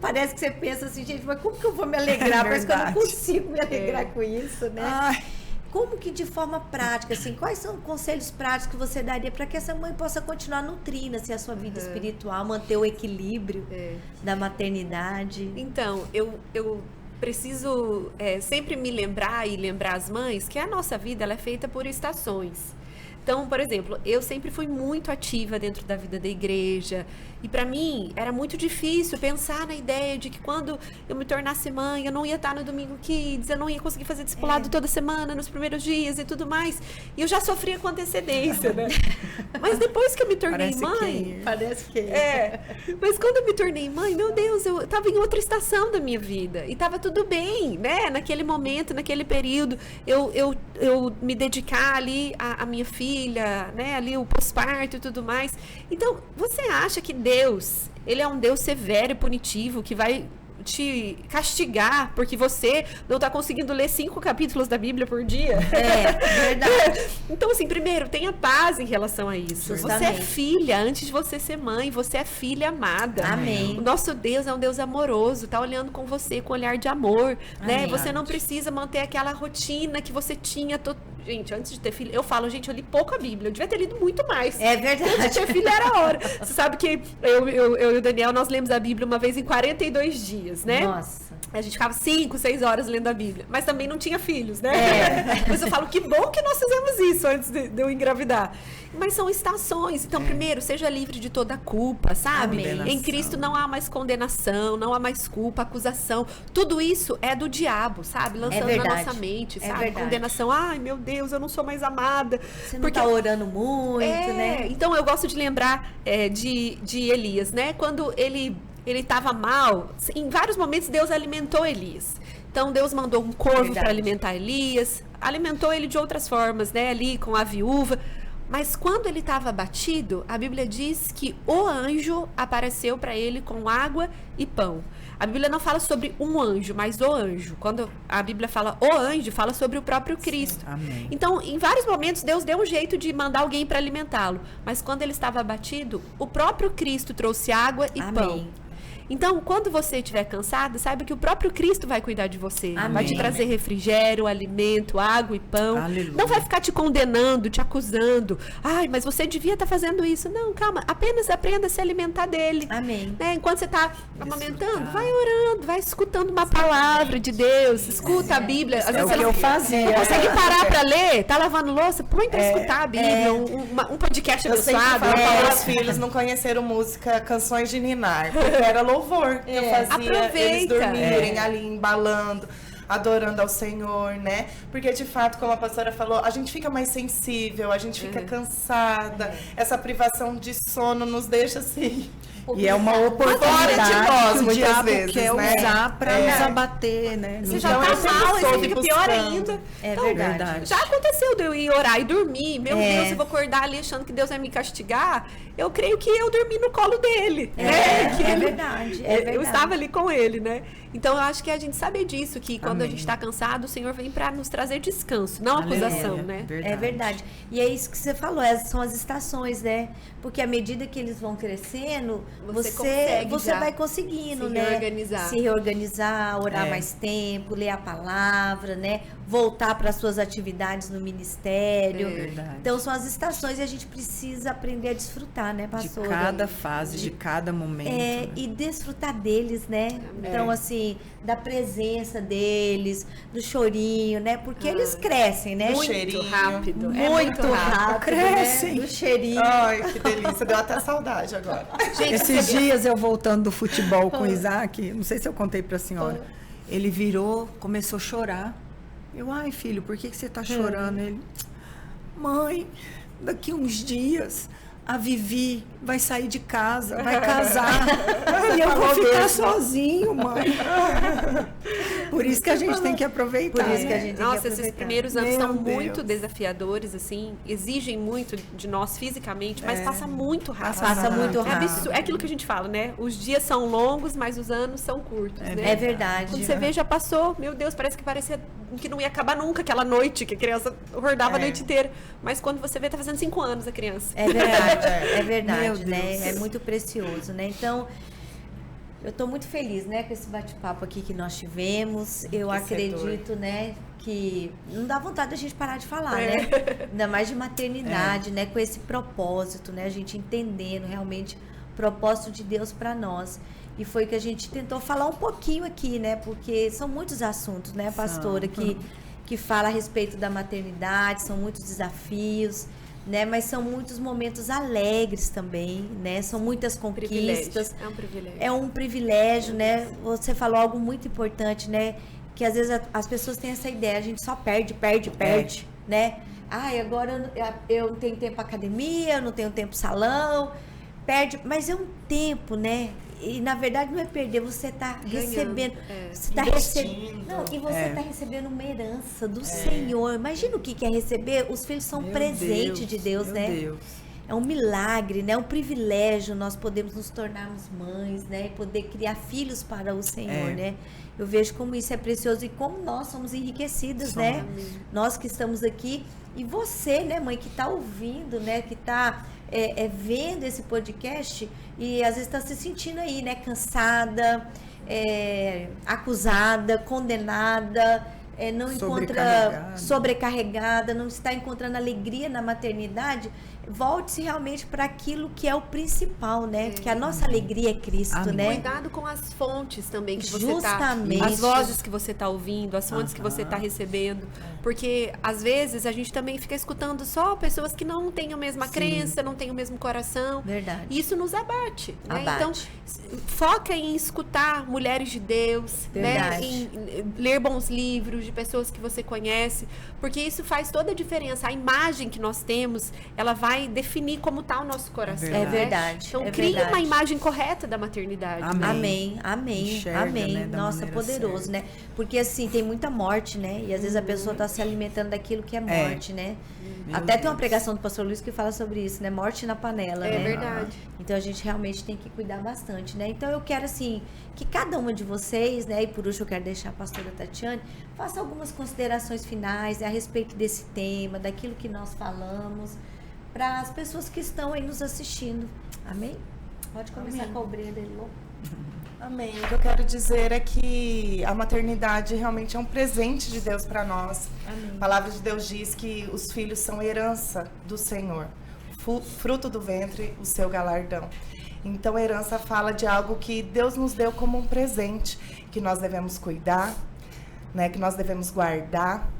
Parece que você pensa assim, gente, mas como que eu vou me alegrar? Parece que eu não verdade. consigo me alegrar com isso, né? Ai, Como que de forma prática, assim, quais são conselhos práticos que você daria para que essa mãe possa continuar nutrindo assim, a sua vida espiritual, manter o equilíbrio da maternidade? Então, eu preciso sempre me lembrar e lembrar as mães que a nossa vida ela é feita por estações. Então, por exemplo, eu sempre fui muito ativa dentro da vida da igreja e para mim era muito difícil pensar na ideia de que quando eu me tornasse mãe, eu não ia estar no Domingo Kids, eu não ia conseguir fazer discipulado toda semana, nos primeiros dias e tudo mais. E eu já sofria com antecedência, né? Mas depois que eu me tornei mãe... Parece que Mas quando eu me tornei mãe, meu Deus, eu estava em outra estação da minha vida. E estava tudo bem, né? Naquele momento, naquele período, eu me dedicar ali à minha filha, né? Ali o pós-parto e tudo mais. Então, você acha que Deus, Ele é um Deus severo e punitivo, que vai te castigar porque você não tá conseguindo ler 5 capítulos da Bíblia por dia. Verdade. Então, assim, primeiro, tenha paz em relação a isso. Justamente. Você é filha antes de você ser mãe, você é filha amada. Amém. O nosso Deus é um Deus amoroso, tá olhando com você com olhar de amor, né? Amém. Você não precisa manter aquela rotina que você tinha. Gente, antes de ter filho, eu falo, gente, eu li pouco a Bíblia, eu devia ter lido muito mais. É Antes de verdade. ter filho era a hora. Você sabe que eu e o Daniel, nós lemos a Bíblia uma vez em 42 dias, né? Nossa. A gente ficava 5, 6 horas lendo a Bíblia, mas também não tinha filhos, né? Mas eu falo, que bom que nós fizemos isso antes de eu engravidar. Mas são estações. Então, primeiro, seja livre de toda culpa, sabe? Amém. Em Cristo não há mais condenação, não há mais culpa, acusação. Tudo isso é do diabo, sabe? Lançando na verdade. nossa mente, É sabe? verdade. Condenação. Ai, meu Deus, eu não sou mais amada. Você não tá orando muito, né? Então, eu gosto de lembrar de Elias, né? Quando ele estava mal, em vários momentos Deus alimentou Elias. Então, Deus mandou um corvo Verdade. para alimentar Elias, alimentou ele de outras formas, né? Ali com a viúva. Mas quando ele estava abatido, a Bíblia diz que o anjo apareceu para ele com água e pão. A Bíblia não fala sobre um anjo, mas o anjo. Quando a Bíblia fala o anjo, fala sobre o próprio Cristo. Amém. Então, em vários momentos, Deus deu um jeito de mandar alguém para alimentá-lo. Mas quando ele estava abatido, o próprio Cristo trouxe água e Amém. pão. Então, quando você estiver cansado, saiba que o próprio Cristo vai cuidar de você. Amém. Vai te trazer refrigério, alimento, água e pão. Aleluia. Não vai ficar te condenando, te acusando. Ai, mas você devia estar fazendo isso. Não, calma. Apenas aprenda a se alimentar dele. Amém. Né? Enquanto você está amamentando, vai orando, vai escutando uma palavra de Deus. Escuta a Bíblia. Às vezes o você que não eu fazia. não consegue parar para ler. Tá lavando louça? Põe para escutar a Bíblia. Um podcast Eu sempre abençoado. falo uma para palavra. meus filhos não conheceram música, canções de ninar, porque era louvor que eu fazia eles Aproveita. dormirem ali embalando, adorando ao Senhor, né? Porque de fato, como a pastora falou, a gente fica mais sensível, a gente fica cansada, essa privação de sono nos deixa assim. E é uma Fora oportunidade de nós, que o muitas diabo vezes, quer né? usar para nos abater, né? Você Nos já Então, tá eu sempre mal, aí você soube fica pior buscando. ainda. É Então, verdade. já aconteceu de eu ir orar e dormir. Meu É. Deus, eu vou acordar ali achando que Deus vai me castigar. Eu creio que eu dormi no colo dele. né? Que É ele- verdade, é Eu verdade. estava ali com ele, né? Então, eu acho que a gente sabe disso, que quando a Amém. gente está cansado, o Senhor vem para nos trazer descanso, não Aleluia. acusação, né? É verdade. E é isso que você falou, são as estações, né? Porque à medida que eles vão crescendo, Você você consegue já vai conseguindo, se né? reorganizar. Se reorganizar, orar É. mais tempo, ler a palavra, né? Voltar para suas atividades no ministério. É. Verdade. Então são as estações e a gente precisa aprender a desfrutar, né, De pastora? cada fase, de cada momento. É, né? e desfrutar deles, né? Então, assim, da presença deles, do chorinho, né? Porque eles crescem, né? Muito cheirinho. rápido. Muito, É muito rápido. rápido, Crescem. né? Do cheirinho. Ai, que delícia, deu até saudade agora. Esses dias eu voltando do futebol com o Isaac, não sei se eu contei para a senhora, ele virou, começou a chorar. Eu, ai filho, por que você está chorando? Ele, mãe, daqui uns dias a Vivi vai sair de casa, vai casar. E eu vou ficar sozinho, mãe. Por isso que a gente tem que aproveitar. Por isso que a né? gente tem Nossa, que esses aproveitar. primeiros anos Meu são Deus. muito desafiadores, assim, exigem muito de nós fisicamente, mas passa muito rápido. Passa muito É rápido. absurdo. É aquilo que a gente fala, né? Os dias são longos, mas os anos são curtos, né? É verdade. Quando você vê, já passou. Meu Deus, parece que parecia que não ia acabar nunca aquela noite, que a criança rodava a noite inteira. Mas quando você vê, tá fazendo 5 anos a criança. É verdade, é Meu verdade, Deus. né? É muito precioso, né? Então, eu estou muito feliz, né, com esse bate-papo aqui que nós tivemos. Eu acredito, né, que não dá vontade da gente parar de falar, né? Ainda mais de maternidade, né? Com esse propósito, né? A gente entendendo realmente o propósito de Deus para nós. E foi que a gente tentou falar um pouquinho aqui, né? Porque são muitos assuntos, né, pastora, que fala a respeito da maternidade, são muitos desafios, né? Mas são muitos momentos alegres também, né? São muitas conquistas. É um privilégio. É um privilégio, né? Você falou algo muito importante, né? Que às vezes as pessoas têm essa ideia, a gente só perde, né? Ai, agora eu não tenho tempo para academia, eu não tenho tempo para salão, perde, mas é um tempo, né? E na verdade não é perder, você está Ganhando, recebendo, você está Investindo. recebendo, não, e você está recebendo uma herança do É. Senhor. Imagina o que é receber, os filhos são Meu presente Deus, de Deus, meu né? Deus. é um milagre, né? É um privilégio nós podemos nos tornarmos mães, né? E poder criar filhos para o Senhor, né? Eu vejo como isso é precioso e como nós somos enriquecidas, né? Nós que estamos aqui e você, né, mãe, que está ouvindo, né? Que está vendo esse podcast e às vezes está se sentindo aí, né? Cansada, acusada, condenada, não encontra sobrecarregada, não está encontrando alegria na maternidade. Volte-se realmente para aquilo que é o principal, né? Que a nossa alegria é Cristo, né? Cuidado com as fontes também que você Justamente. as vozes que você está ouvindo, as fontes que você está recebendo. Porque, às vezes, a gente também fica escutando só pessoas que não têm a mesma crença, não têm o mesmo coração. Verdade. E isso nos abate. Né? Abate. Então, foca em escutar mulheres de Deus, né? Em ler bons livros de pessoas que você conhece, porque isso faz toda a diferença. A imagem que nós temos, ela vai definir como está o nosso coração. É verdade. Então, cria uma imagem correta da maternidade. Amém. Enxerga, Amém. né, da Nossa, maneira poderoso, certa. né? Porque assim, tem muita morte, né? E às vezes a pessoa está se alimentando daquilo que é morte, né? Até tem uma pregação do pastor Luiz que fala sobre isso, né? Morte na panela, né? É verdade. Então a gente realmente tem que cuidar bastante, né? Então eu quero assim, que cada uma de vocês, né? E por último eu quero deixar a pastora Tatiane, faça algumas considerações finais, né, a respeito desse tema, daquilo que nós falamos, para as pessoas que estão aí nos assistindo. Amém? Pode começar com a obreira dele, Lô. Amém. O que eu quero dizer é que a maternidade realmente é um presente de Deus para nós. Amém. A palavra de Deus diz que os filhos são herança do Senhor, fruto do ventre, o seu galardão. Então, a herança fala de algo que Deus nos deu como um presente, que nós devemos cuidar, né, que nós devemos guardar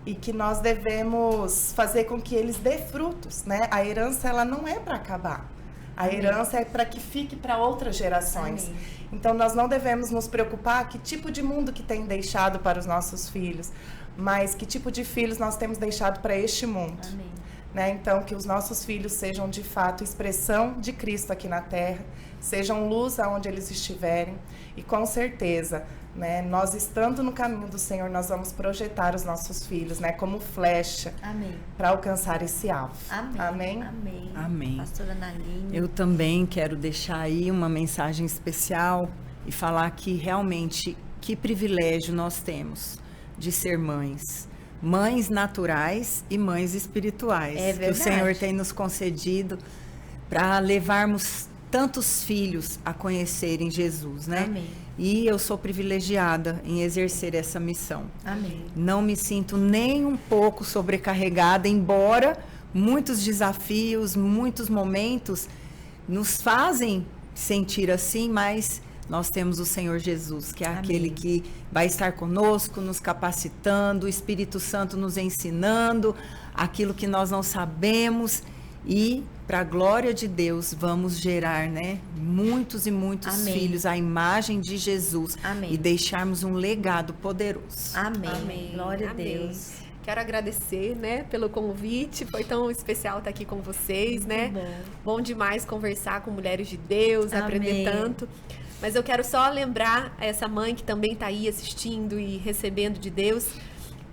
e que nós devemos fazer com que eles dê frutos, né? A herança, ela não é para acabar. A herança é para que fique para outras gerações. Amém. Então, nós não devemos nos preocupar que tipo de mundo que tem deixado para os nossos filhos, mas que tipo de filhos nós temos deixado para este mundo. Amém. Né? Então, que os nossos filhos sejam, de fato, expressão de Cristo aqui na Terra, sejam luz aonde eles estiverem. E, com certeza, né, nós estando no caminho do Senhor, nós vamos projetar os nossos filhos, né, como flecha para alcançar esse alvo. Amém. Amém? Amém. Amém. Pastora Naline. Eu também quero deixar aí uma mensagem especial e falar que realmente que privilégio nós temos de ser mães. Mães naturais e mães espirituais. É verdade. Que o Senhor tem nos concedido para levarmos tantos filhos a conhecerem Jesus, né? Amém. E eu sou privilegiada em exercer essa missão. Amém. Não me sinto nem um pouco sobrecarregada, embora muitos desafios, muitos momentos nos fazem sentir assim, mas nós temos o Senhor Jesus, que é aquele que vai estar conosco, nos capacitando, o Espírito Santo nos ensinando aquilo que nós não sabemos e, para a glória de Deus, vamos gerar, né, muitos e muitos filhos à imagem de Jesus e deixarmos um legado poderoso. Amém. Glória a Deus. Quero agradecer, né, pelo convite. Foi tão especial estar aqui com vocês, né? Bom demais conversar com mulheres de Deus, aprender tanto. Mas eu quero só lembrar a essa mãe que também está aí assistindo e recebendo de Deus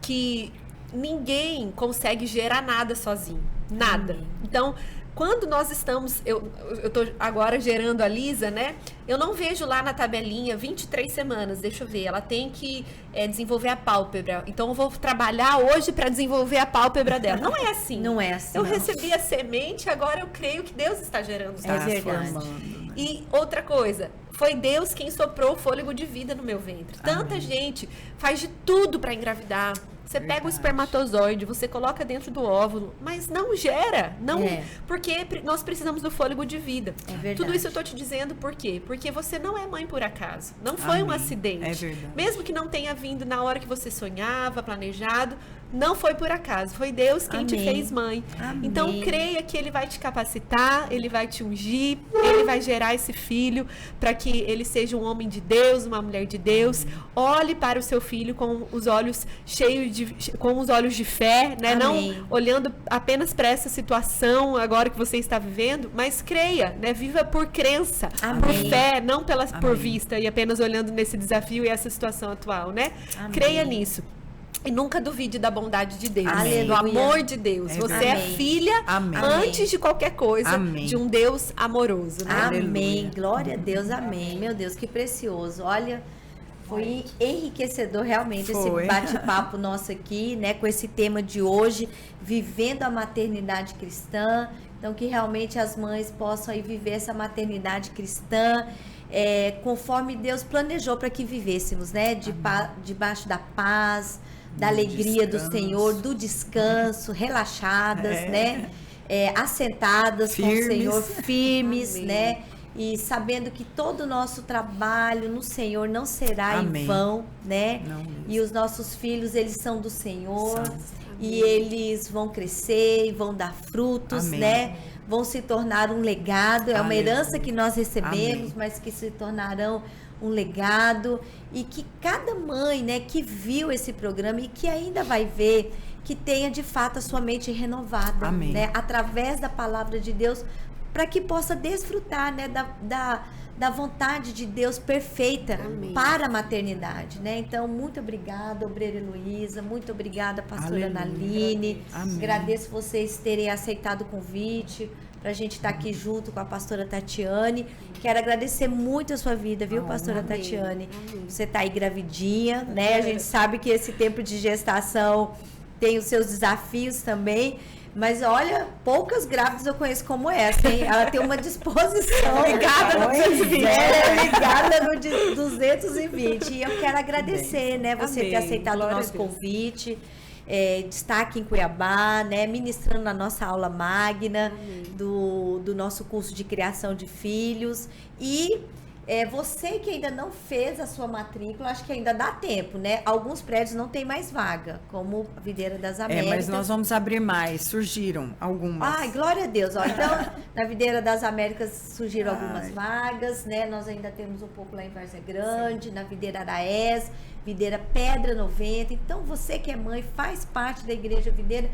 que ninguém consegue gerar nada sozinho. Nada. Então, quando nós estamos... Eu tô agora gerando a Lisa, né? Eu não vejo lá na tabelinha 23 semanas. Deixa eu ver. Ela tem que desenvolver a pálpebra. Então, eu vou trabalhar hoje para desenvolver a pálpebra dela. Não é assim. Não é assim. Eu recebi a semente, agora eu creio que Deus está gerando os verdade. E outra coisa, foi Deus quem soprou o fôlego de vida no meu ventre. Tanta gente faz de tudo para engravidar. Você pega o espermatozoide, você coloca dentro do óvulo, mas não gera, não, porque nós precisamos do fôlego de vida. É verdade. Tudo isso eu tô te dizendo por quê? Porque você não é mãe por acaso, não foi um acidente. É verdade. Mesmo que não tenha vindo na hora que você sonhava, planejado, não foi por acaso, foi Deus quem te fez mãe. Então creia que Ele vai te capacitar, Ele vai te ungir, Ele vai gerar esse filho para que ele seja um homem de Deus, uma mulher de Deus. Olhe para o seu filho com os olhos com os olhos de fé, né? Não olhando apenas para essa situação agora que você está vivendo, mas creia, né? Viva por crença, por fé, não por vista e apenas olhando nesse desafio e essa situação atual, né? Creia nisso. E nunca duvide da bondade de Deus, Amém. do amor de Deus. Você é verdade. filha, Amém. antes de qualquer coisa, Amém. de um Deus amoroso, né? Amém. Aleluia. Glória a Deus, amém. Meu Deus, que precioso. Olha, foi enriquecedor realmente esse Foi. bate-papo nosso aqui, né? Com esse tema de hoje, vivendo a maternidade cristã. Então, que realmente as mães possam aí viver essa maternidade cristã, conforme Deus planejou para que vivêssemos, né? Debaixo da paz, da alegria do Senhor, do descanso, relaxadas, né? Assentadas com o Firmes. Senhor, firmes, Amém. né? E sabendo que todo o nosso trabalho no Senhor não será Amém. em vão, né? Não mesmo. E os nossos filhos, eles são do Senhor. São. E eles vão crescer e vão dar frutos, Amém. né? Vão se tornar um legado. É uma Aleluia. herança que nós recebemos, Amém. mas que se tornarão um legado. E que cada mãe, né, que viu esse programa e que ainda vai ver, que tenha de fato a sua mente renovada, Amém. né? Através da palavra de Deus, para que possa desfrutar, né, da vontade de Deus perfeita Amém. para a maternidade, né? Então, muito obrigada, obreira Heloísa, muito obrigada, pastora Aleluia. Analine. Amém. Agradeço vocês terem aceitado o convite para a gente estar aqui junto com a pastora Tatiane. Quero agradecer muito a sua vida, viu, pastora Amém. Tatiane? Amém. Você está aí gravidinha, né? A gente sabe que esse tempo de gestação tem os seus desafios também. Mas olha, poucas grávidas eu conheço como essa, hein? Ela tem uma disposição. Ligada no 220. Ligada no 220. E eu quero agradecer, né? Você ter Amém. aceitado Glória o a nosso Deus. convite. Destaque em Cuiabá, né? Ministrando na nossa aula magna do nosso curso de criação de filhos. E você que ainda não fez a sua matrícula, acho que ainda dá tempo, né? Alguns prédios não tem mais vaga, como a Videira das Américas. Mas nós vamos abrir mais. Surgiram algumas. Ai, glória a Deus. Ó, então, na Videira das Américas surgiram Ai. algumas vagas, né? Nós ainda temos um pouco lá em Várzea Grande, na Videira Araés, Videira Pedra 90. Então, você que é mãe, faz parte da Igreja Videira.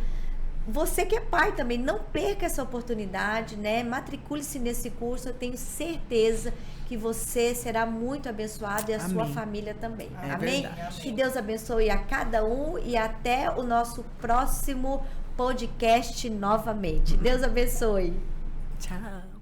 Você que é pai também, não perca essa oportunidade, né? Matricule-se nesse curso, eu tenho certeza que você será muito abençoado e a sua Amém. família também. É Amém? verdade. Que Deus abençoe a cada um e até o nosso próximo podcast novamente. Deus abençoe. Tchau.